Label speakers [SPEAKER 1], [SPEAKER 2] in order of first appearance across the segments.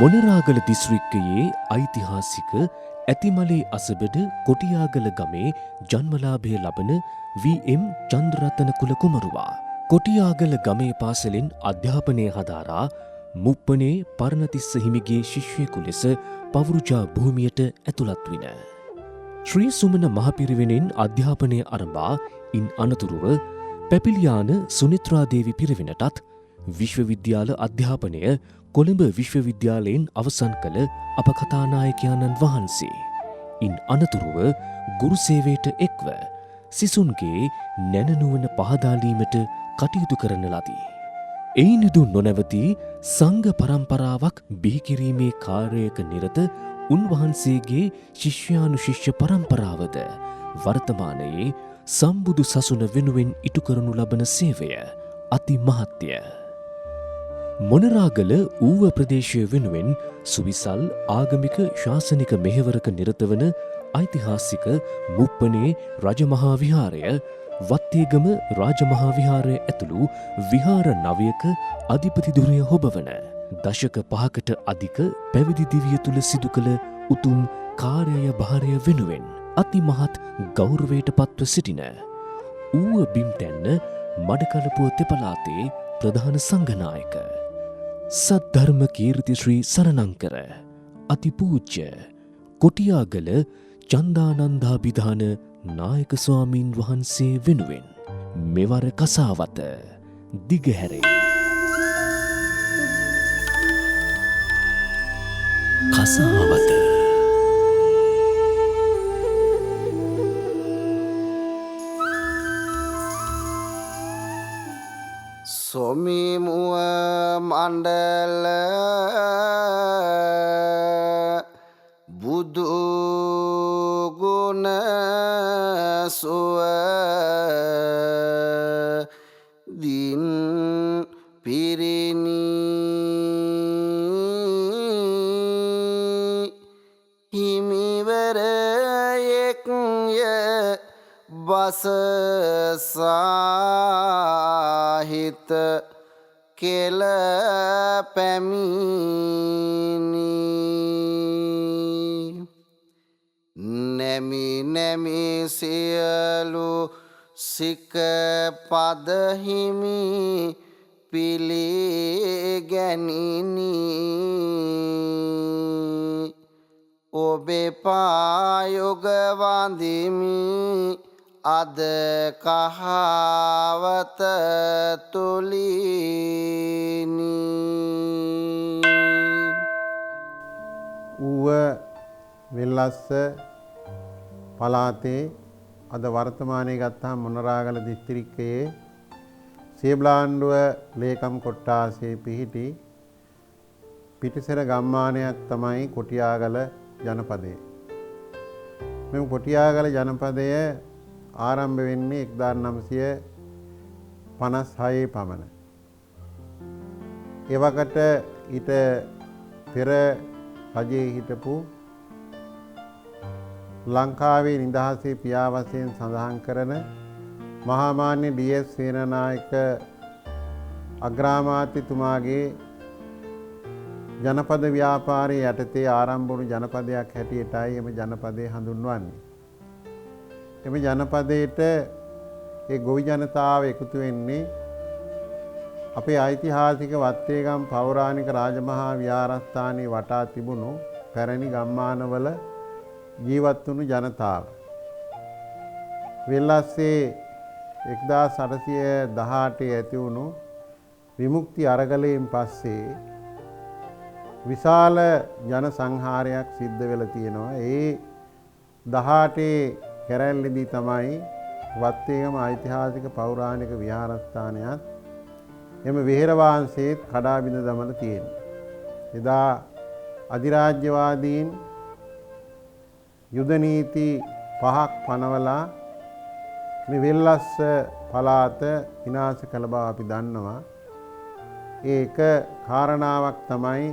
[SPEAKER 1] මොනරාගල දිස්ත්‍රික්කයේ ඓතිහාසික ඇතිමලේ අසබඩ කොටියාගල ගමේ ජන්මලාභය ලබන වී.එම්. චන්ද්‍රරතන කුල කුමරුවා කොටියාගල ගමේ පාසලෙන් අධ්‍යාපනය හදාරා මුප්පනේ පරණතිස්ස හිමිගේ ශිෂ්‍යයෙකු ලෙස පවුරුජා භූමියට ඇතුළත් වින. ශ්‍රී සුමන මහපිරිවෙනෙන් අධ්‍යාපනය අරඹා ඉන් අනතුරුව පැපිලියාන සුනිත්‍රාදේවි පිරිවෙනටත් විශ්වවිද්‍යාල අධ්‍යාපනය කොළඹ විශ්වවිද්‍යාලයෙන් අවසන් කළ අප කතානායකයාණන් වහන්සේ. ඉන් අනතුරුව ගුරුසේවයට එක්ව සිසුන්ගේ නැනනුවන පහදාලීමට කටයුතු කරන ලදී. එයිනිදු නොනැවති සංඝ පරම්පරාවක් බිහිකිරීමේ කාර්යයක නිරත උන්වහන්සේගේ ශිෂ්‍යානුශිෂ්‍ය පරම්පරාවද වර්තමානයේ සම්බුදු සසුන වෙනුවෙන් ඉටු කරනු ලබන සේවය අති මහත්ය. මොනරාගල ඌව ප්‍රදේශය වෙනුවෙන් සුවිසල් ආගමික ශාසනික මෙහෙවරක නිරත වන ඓතිහාසික මුප්පනේ රජමහා විහාරය, වත්තේගම රාජමහා විහාරය ඇතුළු විහාර 9ක අධිපතිදුරය හොබවන දශක 5කට අධික පැවිදි දිවිය තුල සිදු කළ උතුම් කාර්යය භාරය වෙනුවෙන් අතිමහත් ගෞරවයට පත්ව සිටින ඌව බිම්ටැන්න මඩකලපුව තෙපලාතේ ප්‍රධාන සංඝනායක සද්ධර්ම කීර්ති ශ්‍රී සරණංකර අතිපූජ්‍ය කොටියාගල චන්දානන්දාභිධාන නායක ස්වාමීන් වහන්සේ වෙනුවෙන් මෙවර කසාවත දිගහැරේ. කසාවත
[SPEAKER 2] සොමිමුව මණ්ඩල බුදු ගුණ සුව දින් පිරිණි හිමිවරයෙක් ය බස සාහිත කෙල පැමිණි නැමි නැමි සියලු සික පද හිමි පිළිගැනිනි ඔබේ පායුග වඳිමි අද කහවත තුලිනි.
[SPEAKER 3] ඌව වෙල්ලස්ස පළාතේ අද වර්තමානයේ ගත්තාම මොනරාගල දිස්ත්‍රික්කයේ සේබලාන්ඩුව ලේකම් කොට්ටාසේ පිහිටි පිටිසර ගම්මානයක් තමයි කොටියාගල ජනපදය. මෙම කොටියාගල ජනපදය ආරම්භ වෙන්නේ 1956 පමණ. ඒ වකට ඊට පෙර රජයේ හිටපු ලංකාවේ නිදහසේ පියා වශයෙන් සඳහන් කරන මහාමාන්‍ය ඩී.එස්. සේනානායක අග්‍රාමාත්‍යතුමාගේ ජනපද ව්‍යාපාරයේ යටතේ ආරම්භ වුණු ජනපදයක් හැටියටයි එම ජනපදය හඳුන්වන්නේ. එම ජනපදයට ඒ ගොවි ජනතාව එකතු වෙන්නේ අපේ ඓතිහාසික වත්තේගම් පෞරාණික රාජමහා විහාරස්ථානයේ වටා තිබුණු පැරණි ගම්මානවල ජීවත් වුණු ජනතාව. වෙල්ලස්සේ 1818 ඇති වුණු විමුක්ති අරගලයෙන් පස්සේ විශාල ජන සංහාරයක් සිද්ධ වෙලා තියෙනවා. ඒ 18 කැරැල්ලේදී තමයි වත්තේගම ඓතිහාසික පෞරාණික විහාරස්ථානයත් එම විහෙර වංශයේත් කඩා බිඳ දමලා තියෙනවා. එදා අධිරාජ්‍යවාදීන් යුද නීති 5ක් පනවලා මේ වෙල්ලස්ස පළාත විනාශ කළ බව අපි දන්නවා. ඒක කාරණාවක් තමයි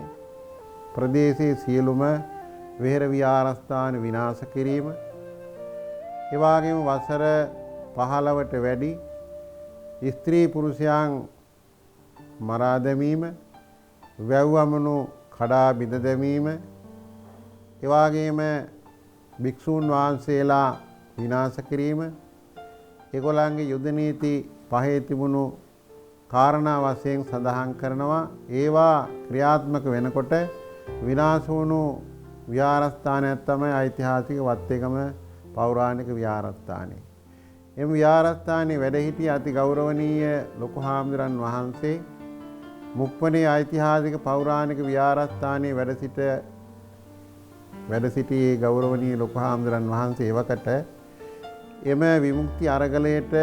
[SPEAKER 3] ප්‍රදේශයේ සියලුම විහෙර විහාරස්ථාන විනාශ කිරීම. ඒ වගේම වසර 15ට වැඩි ස්ත්‍රී පුරුෂයන් මරා දැමීම, වැව්වමනු කඩා බිඳ දැමීම, ඒ වගේම භික්ෂූන් වහන්සේලා විනාශ කිරීම, ඒගොල්ලන්ගේ යුද නීති පහේ තිබුණු කාරණා වශයෙන් සඳහන් කරනවා. ඒවා ක්‍රියාත්මක වෙනකොට විනාශ වුණු විහාරස්ථානයක් තමයි ඓතිහාසික වත්තේගම පෞරාණික විහාරස්ථානය. එම විහාරස්ථානයේ වැඩ සිටි අති ගෞරවනීය ලොකු හාමුදුරන් වහන්සේ මුප්පනේ ඓතිහාසික පෞරාණික විහාරස්ථානයේ වැඩ සිටි ගෞරවනීය ලොකු හාමුදුරන් වහන්සේ එවකට එම විමුක්ති අරගලයට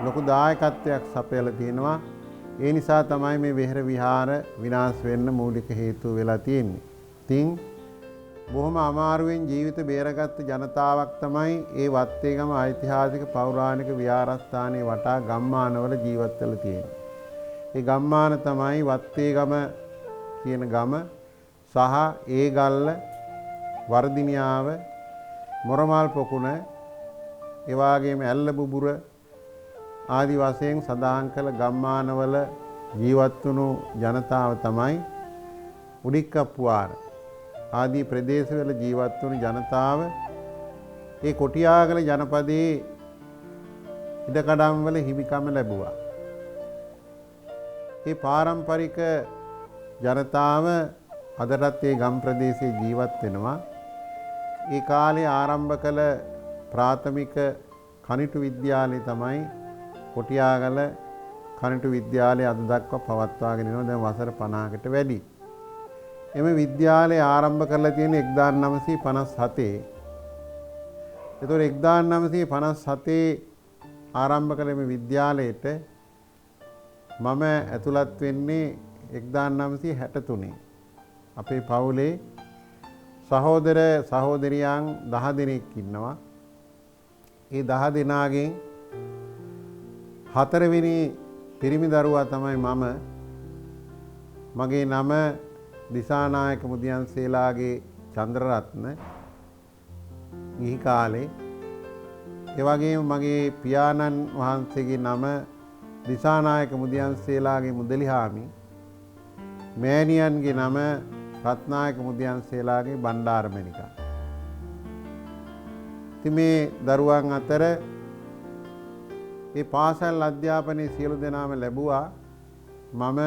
[SPEAKER 3] ලොකු දායකත්වයක් සපයලා තියෙනවා. ඒ නිසා තමයි මේ වෙහෙර විහාර විනාශ වෙන්න මූලික හේතුව වෙලා තියෙන්නේ. ඉතින් බොහොම අමාරුවෙන් ජීවිත බේරගත්ත ජනතාවක් තමයි ඒ වත්තේගම ඓතිහාසික පෞරාණික විහාරස්ථානයේ වටා ගම්මානවල ජීවත් වෙලා තියෙන්නේ. ඒ ගම්මාන තමයි වත්තේගම කියන ගම සහ ඒගල්ල, වර්ධිනියාව, මොරමල් පොකුණ, ඒ වගේම ඇල්ල බුබුර ආදි වශයෙන් සඳහන් කළ ගම්මානවල ජීවත් වුණු ජනතාව තමයි උඩික්කප්පුවාර ආදී ප්‍රදේශවල ජීවත් වුණු ජනතාව ඒ කොටියාගල ජනපදයේ ඉඩකඩම් වල හිමිකම ලැබුවා. ඒ පාරම්පරික ජනතාව අදටත් ඒ ගම් ප්‍රදේශයේ ජීවත් වෙනවා. ඒ කාලේ ආරම්භ කළ ප්‍රාථමික කනිටු විද්‍යාලය තමයි කොටියාගල කනිටු විද්‍යාලය අද දක්වා පවත්වාගෙන යනවා. දැන් වසර 50කට වැඩි. එම විද්‍යාලය ආරම්භ කරලා තියෙන 1957. ඒතකොට 1957 ආරම්භ කළ මේ විද්‍යාලයට මම ඇතුළත් වෙන්නේ 1963. අපේ පවුලේ සහෝදර සහෝදරියන් 10 දෙනෙක් ඉන්නවා. ඒ 10 දෙනාගෙන් 4 වෙනි පිරිමි දරුවා තමයි මම. මගේ නම දිසානායක මුදියන්සේලාගේ චන්ද්‍රරත්න. ගිහි කාලේ ඒ වගේම මගේ පියාණන් වහන්සේගේ නම දිසානායක මුදියන්සේලාගේ මුදලිහාමි. මෑණියන්ගේ නම රත්නායක මුදියන්සේලාගේ බණ්ඩාරමණිකා. ඉතින් මේ දරුවන් අතර ඒ පාසල් අධ්‍යාපනයේ සියලු දෙනාම ලැබුවා. මම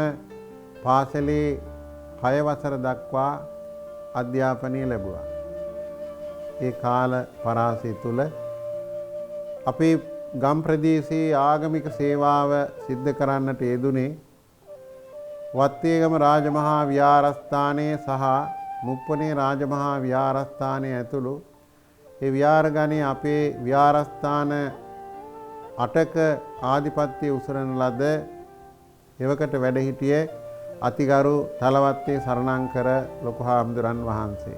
[SPEAKER 3] පාසලේ 6 වසර දක්වා අධ්‍යාපනය ලැබුවා. ඒ කාල පරාසය තුල අපේ ගම් ප්‍රදේශයේ ආගමික සේවාව සිද්ධ කරන්නට යෙදුනේ වත්තේගම රාජමහා විහාරස්ථානයේ සහ මුප්පනේ රාජමහා විහාරස්ථානයේ ඇතුළු ඒ විහාරගණයේ අපේ විහාරස්ථාන 8ක ආධිපත්‍ය උසරන ලද එවකට වැඩ සිටියේ අතිගරු තලවත්තේ සරණංකර ලොකු හාමුදුරන් වහන්සේ.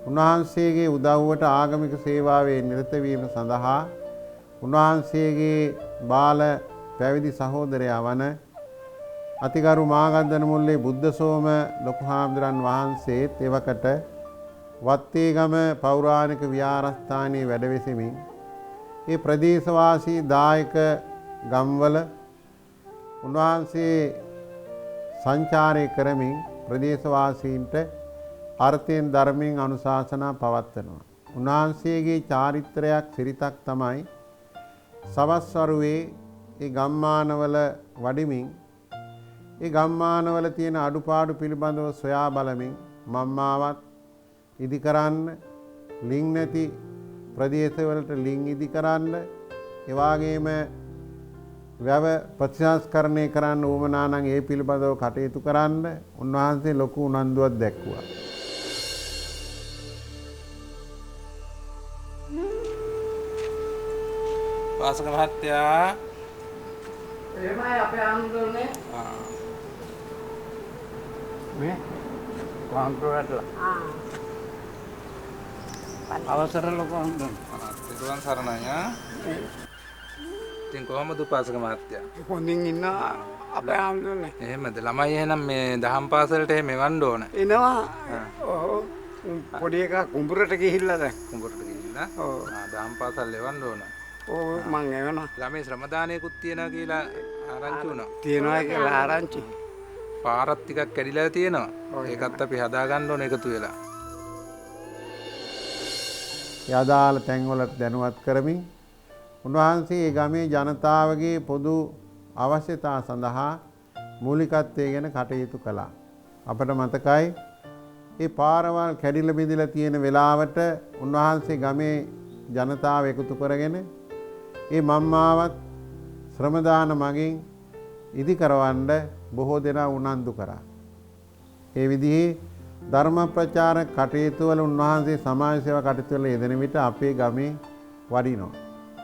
[SPEAKER 3] උන්වහන්සේගේ උදව්වට ආගමික සේවාවේ නිරත වීම සඳහා උන්වහන්සේගේ බාල පැවිදි සහෝදරයා වන අතිගරු මාගන්ධන මුල්ලේ බුද්ධසෝම ලොකු හාමුදුරන් වහන්සේත් එවකට වත්තේගම පෞරාණික විහාරස්ථානයේ වැඩ වෙසෙමින් ඒ ප්‍රදේශවාසී දායක ගම්වල උන්වහන්සේ සංචාරය කරමින් ප්‍රදේශවාසීන්ට අර්ථයෙන් ධර්මයෙන් අනුශාසනා පවත්වනවා. උන්වහන්සේගේ චාරිත්‍රයක් සිරිතක් තමයි සවස් වරුවේ ඒ ගම්මානවල වඩිමින් ඒ ගම්මානවල තියෙන අඩුපාඩු පිළිබඳව සොයා බලමින් මම්මාවත් ඉදි කරන්න, ලිං නැති ප්‍රදේශවලට ලිං ඉදි කරන්න, ඒ වගේම වැව ප්‍රතිසංස්කරණය කරන්න උවමනා නම් ඒ පිළිබඳව කටයුතු කරන්න උන්වහන්සේ ලොකු උනන්දුවක් දැක්වුවා.
[SPEAKER 4] පාසක මහත්තයා
[SPEAKER 5] එහෙමයි අපේ ආන්දෝනේ මේ කාන්තරට අවසර ලොකු ආන්දෝන
[SPEAKER 4] තිරුවන් සරණයි ආ ඉතින් කොහමද පාසක මහත්තයා
[SPEAKER 5] හොඳින් ඉන්න අපේ ආන්දෝනේ
[SPEAKER 4] එහෙමද ළමයි එහෙනම් මේ දහම් පාසලට එහෙම එවන්න ඕන
[SPEAKER 5] එනවා ඔව් පොඩි එකා කුඹුරට ගිහිල්ලා දැන්
[SPEAKER 4] කුඹුරට ගිහිල්ලා
[SPEAKER 5] ඔව්
[SPEAKER 4] දහම් පාසල් එවන්න ඕන
[SPEAKER 5] ඔව් මං එවනවා
[SPEAKER 4] ළමයි ශ්‍රමදානයකුත් තියනවා කියලා ආරංචි වුණා
[SPEAKER 5] තියනවා කියලා ආරංචි
[SPEAKER 4] පාරත් ටිකක් කැඩිලා තියෙනවා. ඒකත් අපි හදා ගන්න ඕනේ එකතු වෙලා.
[SPEAKER 3] යදාළ තැන්වලට දැනුවත් කරමින් උන්වහන්සේ ඒ ගමේ ජනතාවගේ පොදු අවශ්‍යතා සඳහා මූලිකත්වය ගැන කටයුතු කළා. අපට මතකයි ඒ පාරවල් කැඩිලා බිඳිලා තියෙන වෙලාවට උන්වහන්සේ ගමේ ජනතාව එකතු කරගෙන ඒ මම්මාවත් ශ්‍රමදාන මගින් ඉදි කරවන්න බොහෝ දෙනා උනන්දු කරා. ඒ විදිහේ ධර්ම ප්‍රචාර කටයුතු වල උන්වහන්සේ සමාජ සේවා කටයුතු වල යෙදෙන විට අපේ ගමේ වඩිනවා.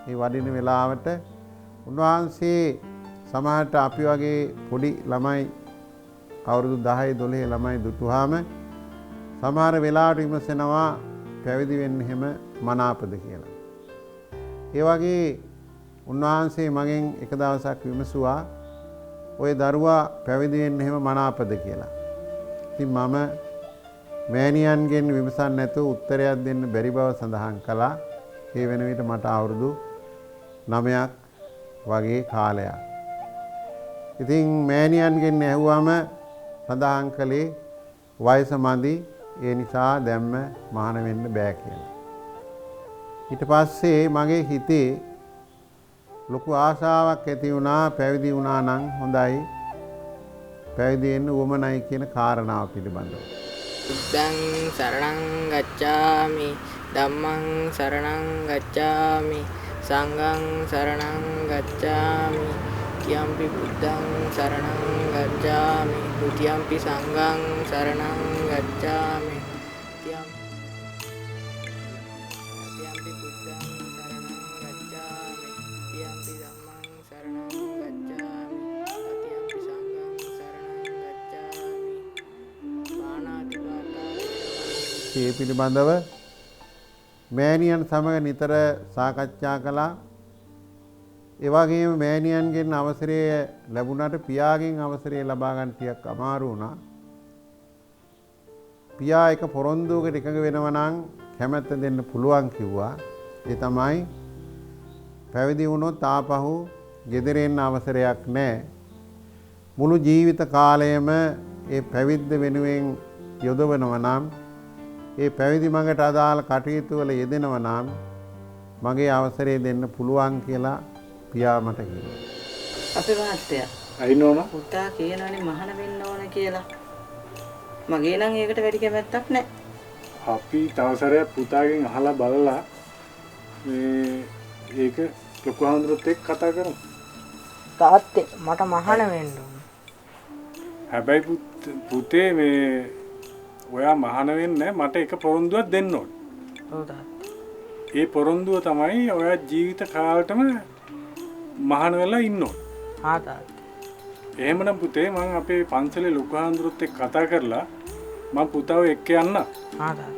[SPEAKER 3] ඒ වඩින වෙලාවට උන්වහන්සේ සමහරට අපි වගේ පොඩි ළමයි අවුරුදු 10 12 ළමයි දුටුවාම සමහර වෙලාවට විමසනවා පැවිදි වෙන්න හැම මනාපද කියලා. ඒ වගේ උන්වහන්සේ මගෙන් එක දවසක් විමසුවා ඔය දරුවා පැවිදි වෙන්න හැම මනාපද කියලා. ඉතින් මම මෑණියන්ගෙන් විමසන්න නැතුව උත්තරයක් දෙන්න බැරි බව සඳහන් කළා. ඒ වෙන විට මට අවුරුදු 9ක් වගේ කාලයක්. ඉතින් මෑණියන්ගෙන් ඇහුවම සඳහන් කළේ වයස මදි ඒ නිසා දැම්ම මහාන වෙන්න බෑ කියලා. ඊට පස්සේ මගේ හිතේ ලොකු ආශාවක් ඇති වුණා පැවිදි වුණා නම් හොඳයි පැවිදි වෙන්න උවමනයි කියන කාරණාව පිළිබඳව.
[SPEAKER 6] බුද්ධං සරණං ගච්ඡාමි ධම්මං සරණං ගච්ඡාමි සංඝං සරණං ගච්ඡාමි තියම්පි බුද්ධං සරණං ගච්ඡාමි ဒ ුතියම්පි සංඝං සරණං ගච්ඡාමි තියම්පි බුද්ධං සරණං ගච්ඡාමි තියම්පි ධම්මං සරණං ගච්ඡාමි තියම්පි සංඝං සරණං ගච්ඡාමි පාණාතිපාතා
[SPEAKER 3] ඒ පිළිබඳව මෑණියන් සමග නිතර සාකච්ඡා කළා. ඒ වගේම මෑණියන්ගෙන් අවසරය ලැබුණාට පියාගෙන් අවසරය ලබා ගන්න ටිකක් අමාරු වුණා. පියා එක පොරොන්දුවකට එකඟ වෙනවා නම් කැමැත්ත දෙන්න පුළුවන් කිව්වා. ඒ තමයි පැවිදි වුණොත් ආපහු ගෙදර එන්න අවසරයක් නැහැ. මුළු ජීවිත කාලයම ඒ පැවිද්ද වෙනුවෙන් යොදවනවා නම් ඒ පැවිදි මඟට අදාළ කටයුතු වල යෙදෙනවා නම් මගේ අවසරය දෙන්න පුළුවන් කියලා පියා මට කිව්වා.
[SPEAKER 7] අපේ මහත්තයා
[SPEAKER 5] අයිනෝන
[SPEAKER 7] පුතා කියනවනේ මහාන වෙන්න ඕන කියලා. මගේ නම් ඒකට වැඩි කැමැත්තක් නැහැ.
[SPEAKER 5] අපි තවසරයක් පුතාගෙන් අහලා බලලා මේ ඒක ලොකු හඳුරුත් එක්ක කතා කරමු.
[SPEAKER 6] තාත්තේ මට මහාන වෙන්න ඕන.
[SPEAKER 5] හැබැයි පුතේ මේ ඔයා මහාන වෙන්නේ මට එක පොරොන්දුවක් දෙන්න ඕන.
[SPEAKER 6] ඔව් තාත්තා.
[SPEAKER 5] ඒ පොරොන්දුව තමයි ඔයා ජීවිත කාලෙටම මහාන වෙලා ඉන්න ඕන.
[SPEAKER 6] ආ තාත්තා.
[SPEAKER 5] එහෙමනම් පුතේ මම අපේ පන්සලේ ලොකු හඳුරුත් එක්ක කතා කරලා මම පුතාව එක්ක යන්න.
[SPEAKER 6] ආ තාත්තා.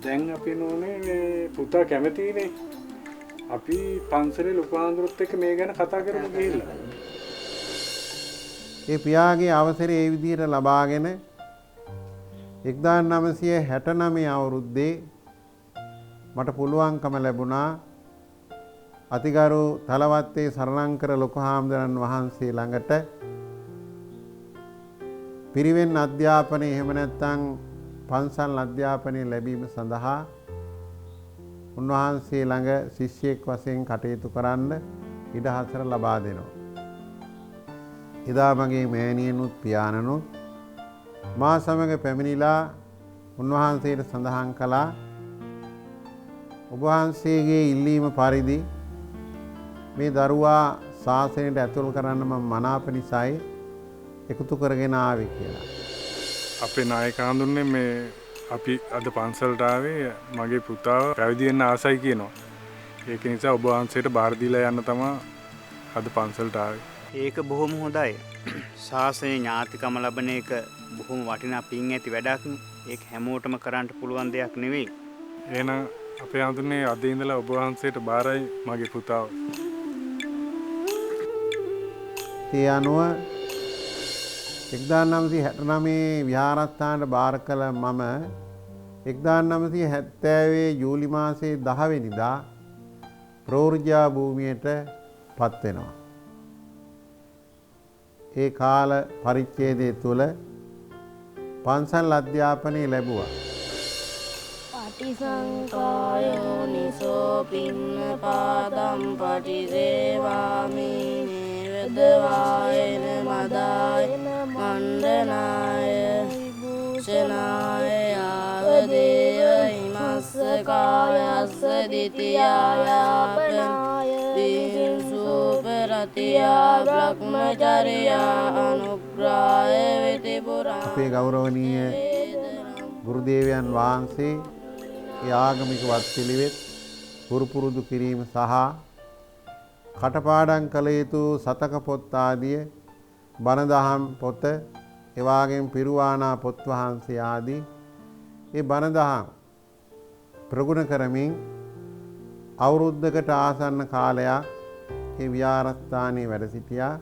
[SPEAKER 5] දැන් අපි නෝනේ මේ පුතා කැමතිනේ. අපි පන්සලේ ලොකු හඳුරුත් එක්ක මේ ගැන කතා කරමු ගිහිල්ලා.
[SPEAKER 3] ඒ පියාගේ අවසරය ඒ විදිහට ලබාගෙන 1969 අවුරුද්දේ මට පුළුවන්කම ලැබුණා අතිගරු තලවත්තේ සරණංකර ලොකු හාමුදුරන් වහන්සේ ළඟට පිරිවෙන් අධ්‍යාපනය එහෙම නැත්නම් පන්සල් අධ්‍යාපනය ලැබීම සඳහා උන්වහන්සේ ළඟ ශිෂ්‍යයෙක් වශයෙන් කටයුතු කරන්න ඉඩහසර ලබා දෙනවා. එදා මගේ මෑණියනුත් පියාණනුත් මා සමග පැමිණිලා උන්වහන්සේට සඳහන් කළා ඔබ වහන්සේගේ ඉල්ලීම පරිදි මේ දරුවා ශාසනයට ඇතුල් කරන්න මම මනාප නිසායි එකතු කරගෙන ආවේ කියලා.
[SPEAKER 5] අපේ නායක හඳුන්නේ මේ අපි අද පන්සලට ආවේ මගේ පුතාව පැවිදි වෙන්න ආසයි කියනවා. ඒක නිසා ඔබ වහන්සේට බාර දීලා යන්න තමයි අද පන්සලට ආවේ.
[SPEAKER 8] ඒක බොහොම හොඳයි. ශාසනයේ ඥාතිකම ලැබෙන එක බොහොම වටිනා පින් ඇති වැඩක්. ඒක හැමෝටම කරන්න පුළුවන් දෙයක් නෙවෙයි.
[SPEAKER 5] එහෙනම් අපේ හඳුන්නේ අද ඉඳලා ඔබ වහන්සේට බාරයි මගේ පුතාව.
[SPEAKER 3] ඒ අනුව 1969 විහාරස්ථානට බාර කළ මම 1970 ජූලි මාසයේ 10 වෙනිදා ප්‍රෝර්ජා භූමියට පත් වෙනවා. ඒ කාල පරිච්ඡේදය තුළ පන්සල් අධ්‍යාපනය ලැබුවා.
[SPEAKER 9] පටිසංකායෝනිසෝ පින්නපාදම් පටිසේවාමි නිවදවායන මදායන මණ්ඩනාය විභූෂනාය යාවදේව හිමස්ස කායස්ස දිතියායාපනාය විසුපරතියා බ්‍රහ්මචර්යා අනුග්‍රහය විතිපුරා.
[SPEAKER 3] අපේ ගෞරවනීය ගුරුදේවයන් වහන්සේ ඒ ආගමික වත්පිළිවෙත් පුරුදු කිරීම සහ කටපාඩම් කළ යුතු සතක පොත් ආදිය බණ දහම් පොත එවාගෙන් පිරුවානා පොත් වහන්සේ ආදී ඒ බණ දහම් ප්‍රගුණ කරමින් අවුරුද්දකට ආසන්න කාලයක් ඒ විහාරස්ථානයේ වැඩ සිටියා.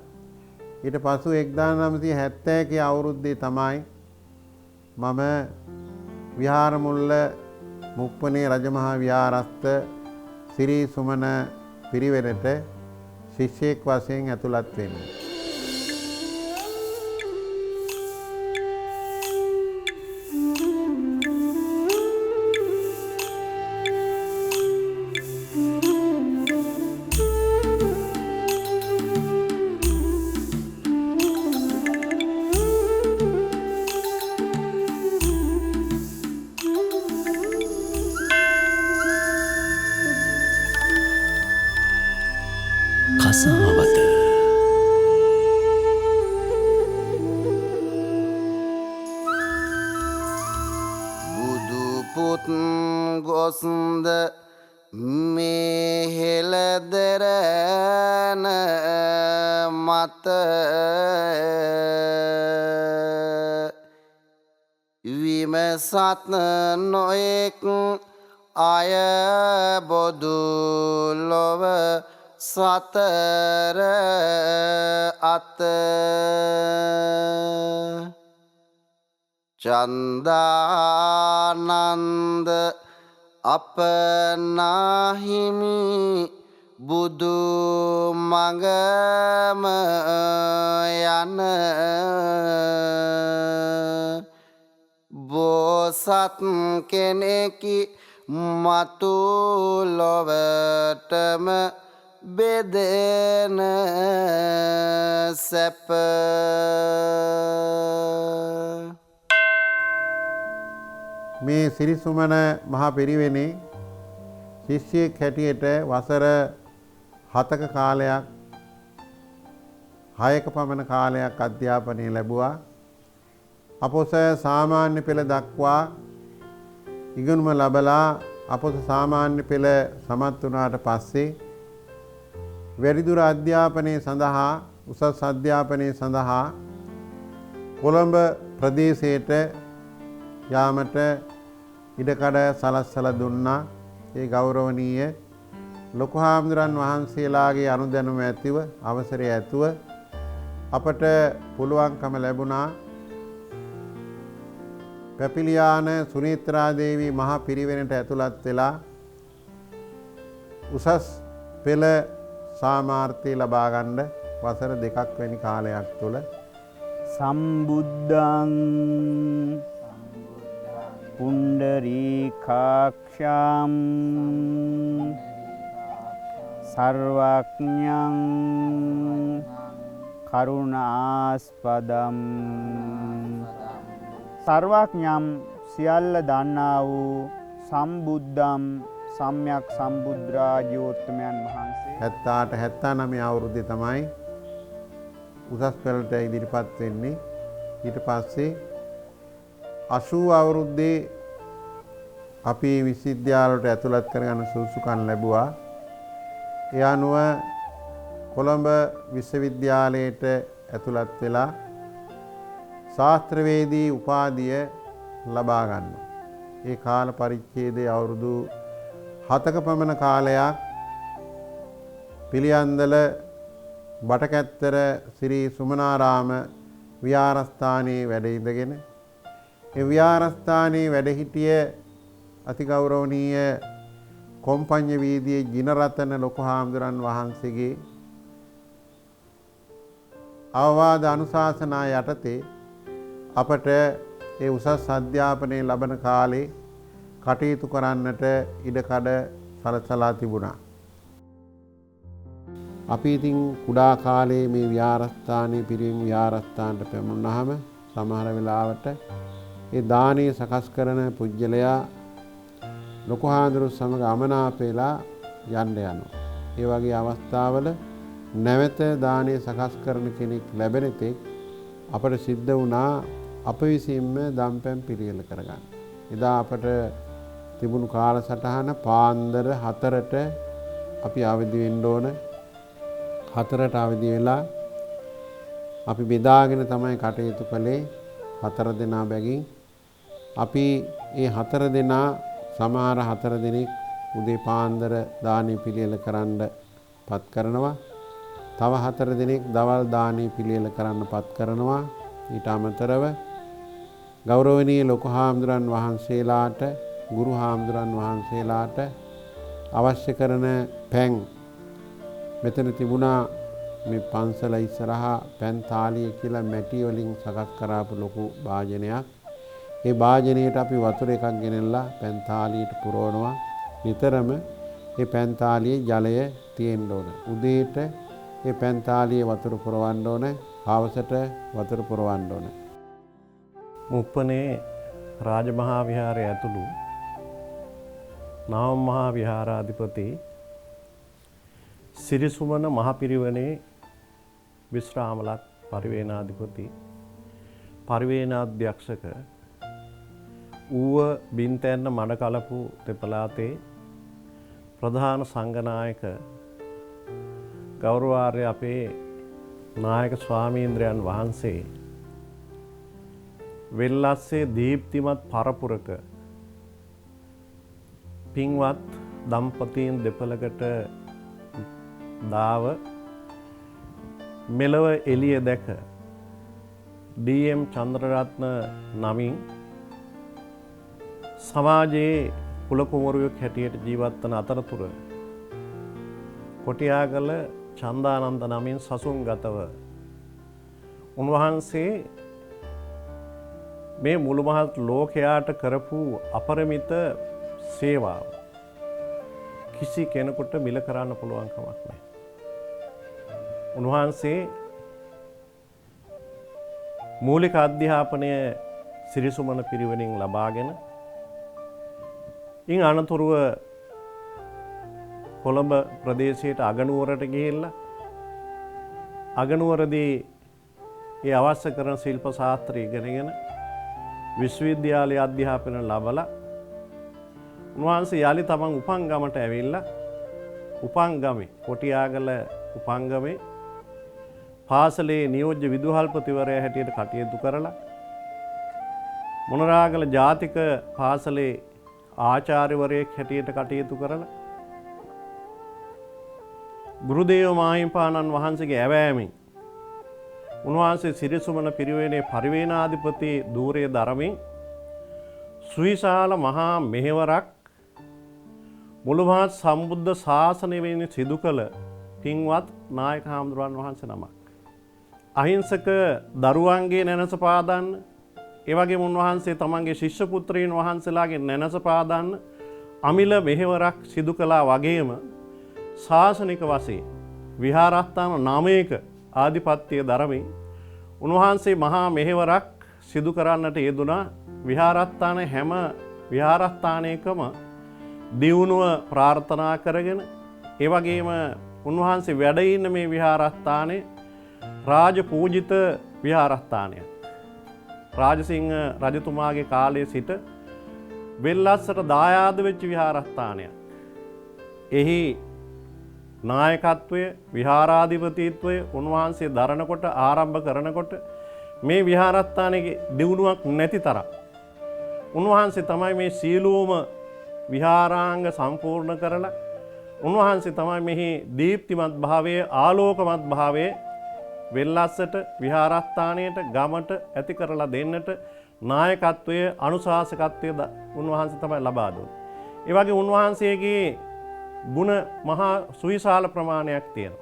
[SPEAKER 3] ඊට පසු 1971 අවුරුද්දේ තමයි මම විහාරමුල්ල මුප්පනේ රජමහා විහාරස්ථ සිරී සුමන පිරිවෙනට ශිෂ්‍යෙක් වශයෙන් ඇතුළත් වෙන්නේ.
[SPEAKER 1] කසාවත
[SPEAKER 2] බුදු පුත් ගොස්ද මේ හෙළදරන මත විමසත් නොයෙක් අය බොදු ලොව සතර අත චන්දානන්ද අපනාහිමි බුදු මඟම යන බෝසත් කෙනෙකි මතු ලොවටම බෙදෙන සැප.
[SPEAKER 3] මේ සිරිසුමන මහා පිරිවෙනේ ශිෂ්‍යයෙක් හැටියට වසර 7ක කාලයක් 6ක පමණ කාලයක් අධ්‍යාපනය ලැබුවා. අපොස සාමාන්‍ය පෙළ දක්වා ඉගෙනුම ලබලා අපොස සාමාන්‍ය පෙළ සමත් වුණාට පස්සේ වැඩිදුර අධ්‍යාපනය සඳහා උසස් අධ්‍යාපනය සඳහා කොළඹ ප්‍රදේශයට යාමට ඉඩකඩ සලස්සලා දුන්නා. ඒ ගෞරවනීය ලොකු හාමුදුරන් වහන්සේලාගේ අනුදැනුම ඇතිව අවසරය ඇතුව අපට පුළුවන්කම ලැබුණා පැපිලියාන සුනේත්‍රා දේවී මහා පිරිවෙනට ඇතුළත් වෙලා උසස් පෙළ සාමාර්ථය ලබා ගන්න වසර 2ක් වැනි කාලයක් තුළ
[SPEAKER 8] සම්බුද්ධං පුණ්ඩරීකාක්ෂම් සර්වඥං කරුණාස්පදම් සර්වඥම් සියල්ල දන්නා වූ සම්බුද්ධම් සම්්‍යක් සම්බුද්ධරාජෝත්තමයන් වහන්සේ
[SPEAKER 3] 78-79 අවුරුද්දේ තමයි උසස් පෙළට ඉදිරිපත් වෙන්නේ. ඊට පස්සේ 80 අවුරුද්දේ අපි විශ්වවිද්‍යාලයට ඇතුළත් කරගන්න සුසුකම් ලැබුවා. ඒ අනුව කොළඹ විශ්වවිද්‍යාලයට ඇතුළත් වෙලා ශාස්ත්‍රවේදී උපාධිය ලබා ගන්නවා. ඒ කාල පරිච්ඡේදයේ අවුරුදු 7ක පමණ කාලයක් පිළියන්දල බටකැත්තර ශ්‍රී සුමනාරාම විහාරස්ථානයේ වැඩ ඉඳගෙන ඒ විහාරස්ථානයේ වැඩ සිටිය අතිගෞරවනීය කොම්පඤ්ඤ වීදියේ ජිනරතන ලොකු හාමුදුරන් වහන්සේගේ අවවාද අනුශාසනා යටතේ අපට ඒ උසස් අධ්‍යාපනය ලබන කාලේ කටයුතු කරන්නට ඉඩකඩ සලසලා තිබුණා. අපි ඉතින් කුඩා කාලේ මේ විහාරස්ථානයේ පිරිවෙන් විහාරස්ථානට පැමුණාම සමහර වෙලාවට ඒ දානේ සකස් කරන පුජ්‍යලයා ලොකු හාමුදුරු සමග අමනාපෙලා යන්න යනවා. ඒ වගේ අවස්ථාවල නැවත දානේ සකස් කරන කෙනෙක් ලැබෙන තෙක් අපට සිද්ධ වුණා අප විසින්ම දම්පැන් පිළියෙල කරගන්න. එදා අපට තිබුණු කාලසටහන පාන්දර 4ට අපි අවදි වෙන්න ඕන. 4ට අවදි වෙලා අපි බෙදාගෙන තමයි කටයුතු කළේ. 4 දෙනා බැගින් අපි ඒ 4 දෙනා සමහර 4 දෙනෙක් උදේ පාන්දර දානේ පිළියෙල කරන්න පත් කරනවා. තව 4 දෙනෙක් දවල් දානේ පිළියෙල කරන්න පත් කරනවා. ඊට අමතරව ගෞරවනීය ලොකු හාමුදුරන් වහන්සේලාට ගුරු හාමුදුරන් වහන්සේලාට අවශ්‍ය කරන පැන් මෙතන තිබුණා. මේ පන්සල ඉස්සරහා පැන් තාලිය කියලා මැටි වලින් සකස් කරාපු ලොකු භාජනයක්. ඒ භාජනයට අපි වතුර එකක් ගෙනල්ලා පැන් තාලියට පුරවනවා. නිතරම ඒ පැන් තාලියේ ජලය තියෙන්න ඕන. උදේට ඒ පැන් තාලියේ වතුර පුරවන්න ඕන. හවසට වතුර පුරවන්න ඕන.
[SPEAKER 10] මුප්පනේ රාජමහා විහාරය ඇතුළු නවම් මහා විහාරාධිපති සිරිසුමන මහපිරිවෙනේ විශ්‍රාමලත් පරිවේනාධිපති පරිවේනාධ්‍යක්ෂක ඌව බින්තැන්න මඩකලපු තෙපලාතේ ප්‍රධාන සංඝනායක ගෞරවාර්ය අපේ නායක ස්වාමීන්ද්‍රයන් වහන්සේ වෙල්ලස්සේ දීප්තිමත් පරපුරක පින්වත් දම්පතීන් දෙපළකට දාව මෙලව එළිය දැක ඩී.එම්. චන්ද්‍රරත්න නමින් සමාජයේ කුලකුමරුවෙක් හැටියට ජීවත් වන අතරතුර කොටියාගල චන්දානන්ද නමින් සසුන්ගතව උන්වහන්සේ මේ මුළු මහත් ලෝකයාට කරපු අපරිමිත සේවාව කිසි කෙනෙකුට මිල කරන්න පුළුවන් කමක් නැහැ. උන්වහන්සේ මූලික අධ්‍යාපනය සිරිසුමන පිරිවෙනින් ලබාගෙන ඉන් අනතුරුව කොළඹ ප්‍රදේශයට අගනුවරට ගිහිල්ලා අගනුවරදී ඒ අවශ්‍ය කරන ශිල්ප ශාස්ත්‍රය ඉගෙනගෙන විශ්වවිද්‍යාලයේ අධ්‍යාපනය ලබලා උන්වහන්සේ යාලි තමන් උපංගමට ඇවිල්ලා උපංගමේ කොටියාගල උපංගමේ පාසලේ නියෝජ්‍ය විදුහල්පතිවරයා හැටියට කටයුතු කරලා මොනරාගල ජාතික පාසලේ ආචාර්යවරයෙක් හැටියට කටයුතු කරලා ගුරුදේව මාහිමිපාණන් වහන්සේගේ ඇවෑමෙන් උන්වහන්සේ සිරිසුමන පිරිවෙනේ පරිවේනාධිපති ධූරය දරමින් සුවිශාල මහා මෙහෙවරක් මුළු මහත් සම්බුද්ධ ශාසනය වෙනුවෙන් සිදු කළ පින්වත් නායක හාමුදුරන් වහන්සේ නමක්. අහිංසක දරුවන්ගේ නැනස පාදන්න, ඒ වගේම උන්වහන්සේ තමන්ගේ ශිෂ්‍ය පුත්‍රයන් වහන්සේලාගේ නැනස පාදන්න අමිල මෙහෙවරක් සිදු කළා වගේම ශාසනික වශයෙන් විහාරස්ථාන 9ක ආධිපත්‍ය දරමින් උන්වහන්සේ මහා මෙහෙවරක් සිදු කරන්නට යෙදුණා. විහාරස්ථාන හැම විහාරස්ථානයකම දියුණුව ප්‍රාර්ථනා කරගෙන ඒ වගේම උන්වහන්සේ වැඩ ඉන්න මේ විහාරස්ථානයේ රාජ පූජිත විහාරස්ථානයක්. රාජසිංහ රජතුමාගේ කාලයේ සිට වෙල්ලස්සට දායාද වෙච්ච විහාරස්ථානයක්. එහි නායකත්වය විහාරාධිපතිත්වය උන්වහන්සේ දරනකොට ආරම්භ කරනකොට මේ විහාරස්ථානයේ දියුණුවක් නැති තරම් උන්වහන්සේ තමයි මේ සීලෝම විහාරාංග සම්පූර්ණ කරලා උන්වහන්සේ තමයි මෙහි දීප්තිමත් භාවයේ ආලෝකමත් භාවයේ වෙල්ලස්සට විහාරස්ථානයට ගමට ඇති කරලා දෙන්නට නායකත්වයේ අනුශාසකත්වයේ උන්වහන්සේ තමයි ලබා දුන්නේ. ඒ වගේ උන්වහන්සේගේ ගුණ මහා සුවිශාල ප්‍රමාණයක් තියෙනවා.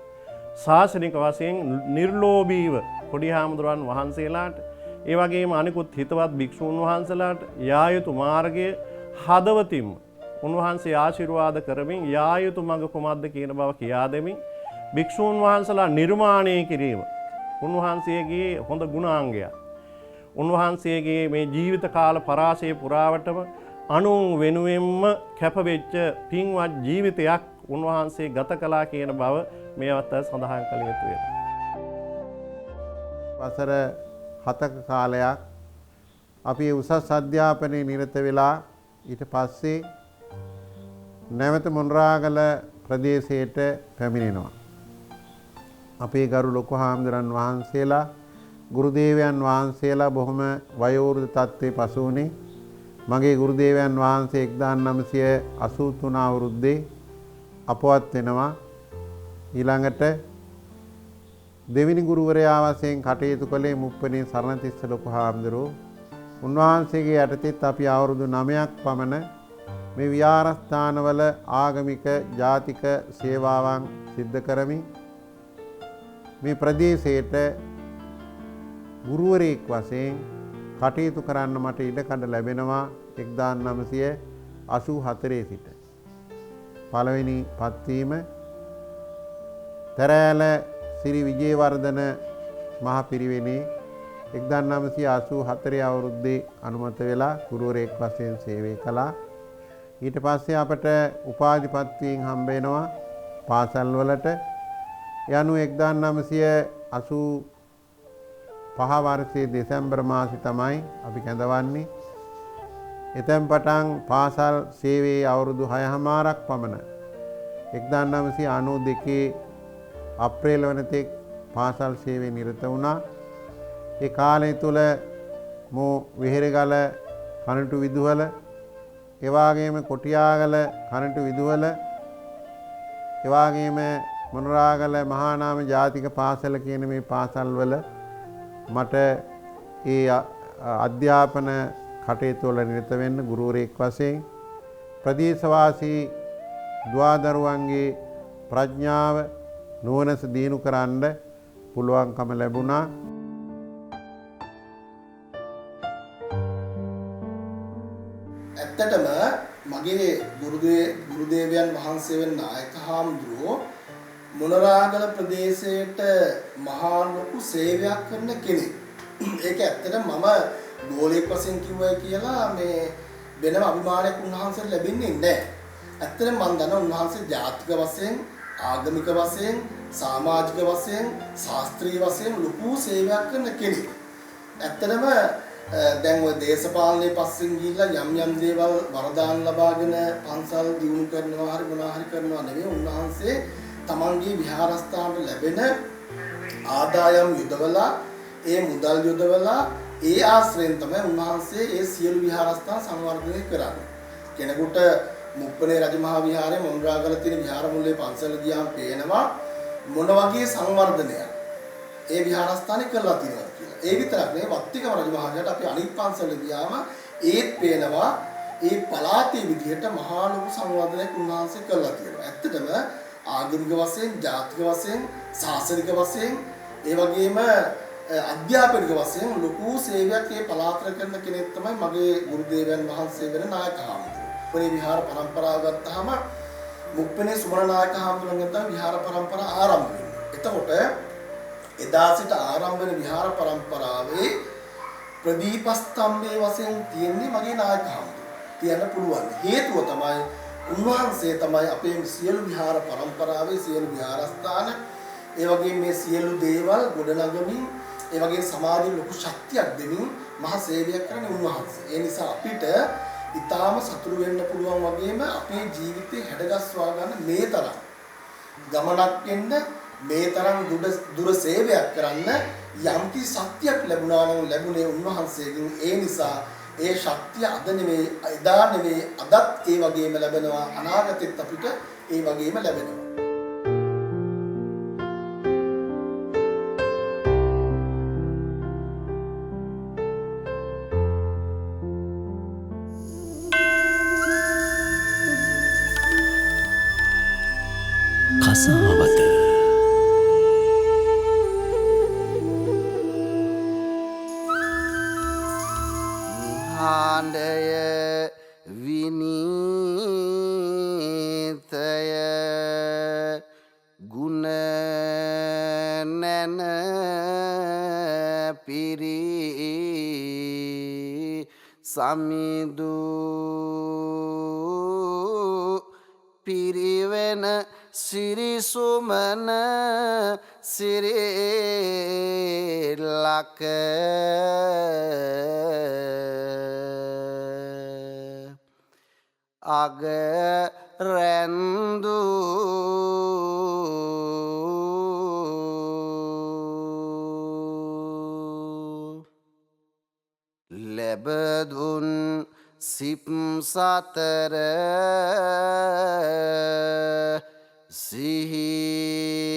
[SPEAKER 10] ශාසනික වශයෙන් නිර්ලෝභීව පොඩි හාමුදුරුවන් වහන්සේලාට ඒ වගේම අනිකුත් හිතවත් භික්ෂූන් වහන්සේලාට යා යුතු මාර්ගය හදවතින්ම උන්වහන්සේ ආශිර්වාද කරමින් යා යුතු මඟ කුමක්ද කියන බව කියා දෙමින් භික්ෂූන් වහන්සේලා නිර්මාණය කිරීම උන්වහන්සේගේ හොඳ ගුණාංගයක්. උන්වහන්සේගේ මේ ජීවිත කාල පරාසය පුරාවටම අනුන් වෙනුවෙන්ම කැපවෙච්ච පින්වත් ජීවිතයක් උන්වහන්සේ ගත කළා කියන බව මේ අවස්ථාවේ සඳහන් කළ යුතු වෙනවා.
[SPEAKER 3] වසර 7ක කාලයක් අපි උසස් අධ්‍යාපනයේ නිරත වෙලා ඊට පස්සේ නැවත මොණරාගල ප්‍රදේශයට පැමිණෙනවා. අපේ ගරු ලොකු හාමුදුරන් වහන්සේලා ගුරුදේවයන් වහන්සේලා බොහොම වයෝවෘද්ධ තත්ත්වයේ පසු වුණේ. මගේ ගුරුදේවයන් වහන්සේ 1983 අවුරුද්දේ අපවත් වෙනවා. ඊළඟට දෙවිනි ගුරුවරයා වශයෙන් කටයුතු කළේ මුප්පනේ සරණතිස්ස ලොකු හාමුදුරුවෝ. උන්වහන්සේගේ යටතේත් අපි අවුරුදු 9ක් පමණ මේ විහාරස්ථානවල ආගමික ජාතික සේවාවන් සිද්ධ කරමින් මේ ප්‍රදේශයට ගුරුවරයෙක් වශයෙන් කටයුතු කරන්න මට ඉඩකඩ ලැබෙනවා 1984 සිට. පළවෙනි පත්වීම තරෑල සිරි විජේවර්ධන මහ පිරිවෙනේ 1984 අවුරුද්දේ අනුමත වෙලා ගුරුවරයෙක් වශයෙන් සේවය කළා. ඊට පස්සේ අපට උපාධිපත්වයෙන් හම්බ වෙනවා පාසල් වලට. යනු 1985 වර්ෂයේ දෙසැම්බර් මාසෙ තමයි අපි කැඳවන්නේ. එතෙන් පටන් පාසල් සේවයේ අවුරුදු 6මාරක් පමණ 1992 අප්‍රේල් වනතෙක් පාසල් සේවයේ නිරත වුණා. ඒ කාලය තුල මෝ විහෙරගල කනටු විදුහල, ඒ වගේම කොටියාගල කනටු විදුහල, ඒ වගේම මොණරාගල මහානාම ජාතික පාසල කියන මේ පාසල් වල මට ඒ අධ්‍යාපන කටයුතු වල නිරත වෙන්න ගුරුවරයෙක් වශයෙන් ප්‍රදේශවාසී දුවදරුවන්ගේ ප්‍රඥාව නුවණස දිනු කරන්න පුළුවන්කම ලැබුණා.
[SPEAKER 11] ඇත්තටම මගේ ගුරුදේවයන් වහන්සේ වෙන නායක හාමුදුරුවෝ මොණරාගල ප්‍රදේශයට මහා ලොකු සේවයක් කරන කෙනෙක්. ඒක ඇත්තටම මම ගෝලයක් වශයෙන් කිව්වයි කියලා මේ වෙනම අභිමානයක් උන්වහන්සේට ලැබෙන්නේ නැහැ. ඇත්තටම මම දන්නවා උන්වහන්සේ ජාතික වශයෙන්, ආගමික වශයෙන්, සමාජික වශයෙන්, ශාස්ත්‍රීය වශයෙන් ලොකු සේවයක් කරන කෙනෙක්. ඇත්තටම දැන් ඔය දේශපාලනයේ පස්සෙන් ගිහිල්ලා යම් දේවල් වරදාන් ලබාගෙන පන්සල් දියුණු කරනවා හරි මොනවා හරි කරනවා නෙවෙයි. උන්වහන්සේ තමන්ගේ විහාරස්ථානට ලැබෙන ආදායම් යොදවලා ඒ මුදල් යොදවලා ඒ ආශ්‍රයෙන් තමයි උන්වහන්සේ ඒ සියලු විහාරස්ථාන සංවර්ධනය කරන්නේ. කෙනෙකුට මුප්පනේ රජමහා විහාරයේ මොණරාගල තියෙන විහාර මුල්ලේ පන්සල ගියාම පේනවා මොන වගේ සංවර්ධනයක් ඒ විහාරස්ථානේ කරලා තියෙනවා කියලා. ඒ විතරක් නෙවෙයි වත්තිකම රජමහාට අපි අනිත් පන්සල ගියාම ඒත් පේනවා ඒ පළාතේ විදිහට මහා ලොකු සංවර්ධනයක් උන්වහන්සේ කරලා තියෙනවා. ඇත්තටම ආගමික වශයෙන්, ජාතික වශයෙන්, ශාසනික වශයෙන්, ඒ වගේම අධ්‍යාපනික වශයෙන් ලොකු සේවයක් මේ පළාතට කරන කෙනෙක් තමයි මගේ ගුරුදේවයන් වහන්සේ වෙන නායක හාමුදුරුවෝ. මේ විහාර પરම්පරාව ගත්තාම මුප්පනේ සුමන නායක හාමුදුරුවන්ගෙන් තමයි විහාර પરම්පරාව ආරම්භ වෙන්නේ. එතකොට එදා සිට ආරම්භ වෙන විහාර પરම්පරාවේ ප්‍රදීපස්තම්භයේ වශයෙන් තියෙන්නේ මගේ නායක හාමුදුරුවෝ. කියන්න පුළුවන්. හේතුව තමයි උන්වහන්සේ තමයි අපේ සියලු විහාර પરම්පරාවේ සියලු විහාරස්ථාන ඒ වගේම මේ සියලු දේවල් ගොඩනගමින් ඒ වගේ සමාජයේ ලොකු ශක්තියක් දෙමින් මහ සේවයක් කරන උන්වහන්සේ. ඒ නිසා අපිට ඊටාම සතුටු වෙන්න පුළුවන් වගේම අපේ ජීවිතේ හැඩගස්වා ගන්න මේ තරම් ගමනක් එන්න මේ තරම් දුර සේවයක් කරන්න යම්කි ශක්තියක් ලැබුණා නම් ලැබුණේ උන්වහන්සේගෙන්. ඒ නිසා ඒ ශක්තිය අද නෙවෙයි, එදා නෙවෙයි, අදත් ඒ වගේම ලැබෙනවා, අනාගතෙත් අපිට ඒ වගේම ලැබෙනවා.
[SPEAKER 1] කසාවත
[SPEAKER 2] හාඩය විනීතය ගුණ නැන පිරි සමිදු පිරිවෙන සිරිසුමන සිරිලක අග රැන්දු ලැබදුන් සිප් සතර සිහිකර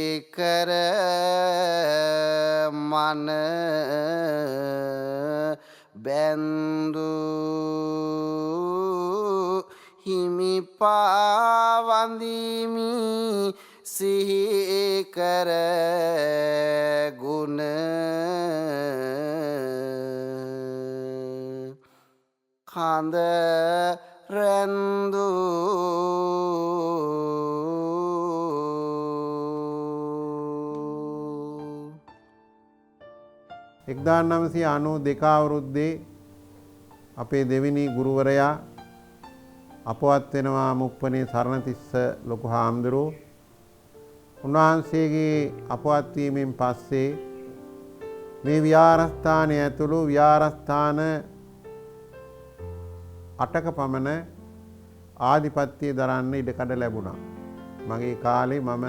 [SPEAKER 2] මන බැන්දු හිමි පාවන්දිමි සිහිකර ගුණ කඳ රැන්දු
[SPEAKER 3] එක්දාන් 992 අවුරුද්දේ අපේ දෙවෙනි ගුරුවරයා අපවත් වෙනවා මුප්පනේ සරණතිස්ස ලොකු හාමුදුරුවෝ. උන්වහන්සේගේ අපවත් වීමෙන් පස්සේ මේ විහාරස්ථානය ඇතුළු විහාරස්ථාන 8ක පමණ ආධිපත්‍යය දරන්න ඉඩකඩ ලැබුණා. මගේ කාලේ මම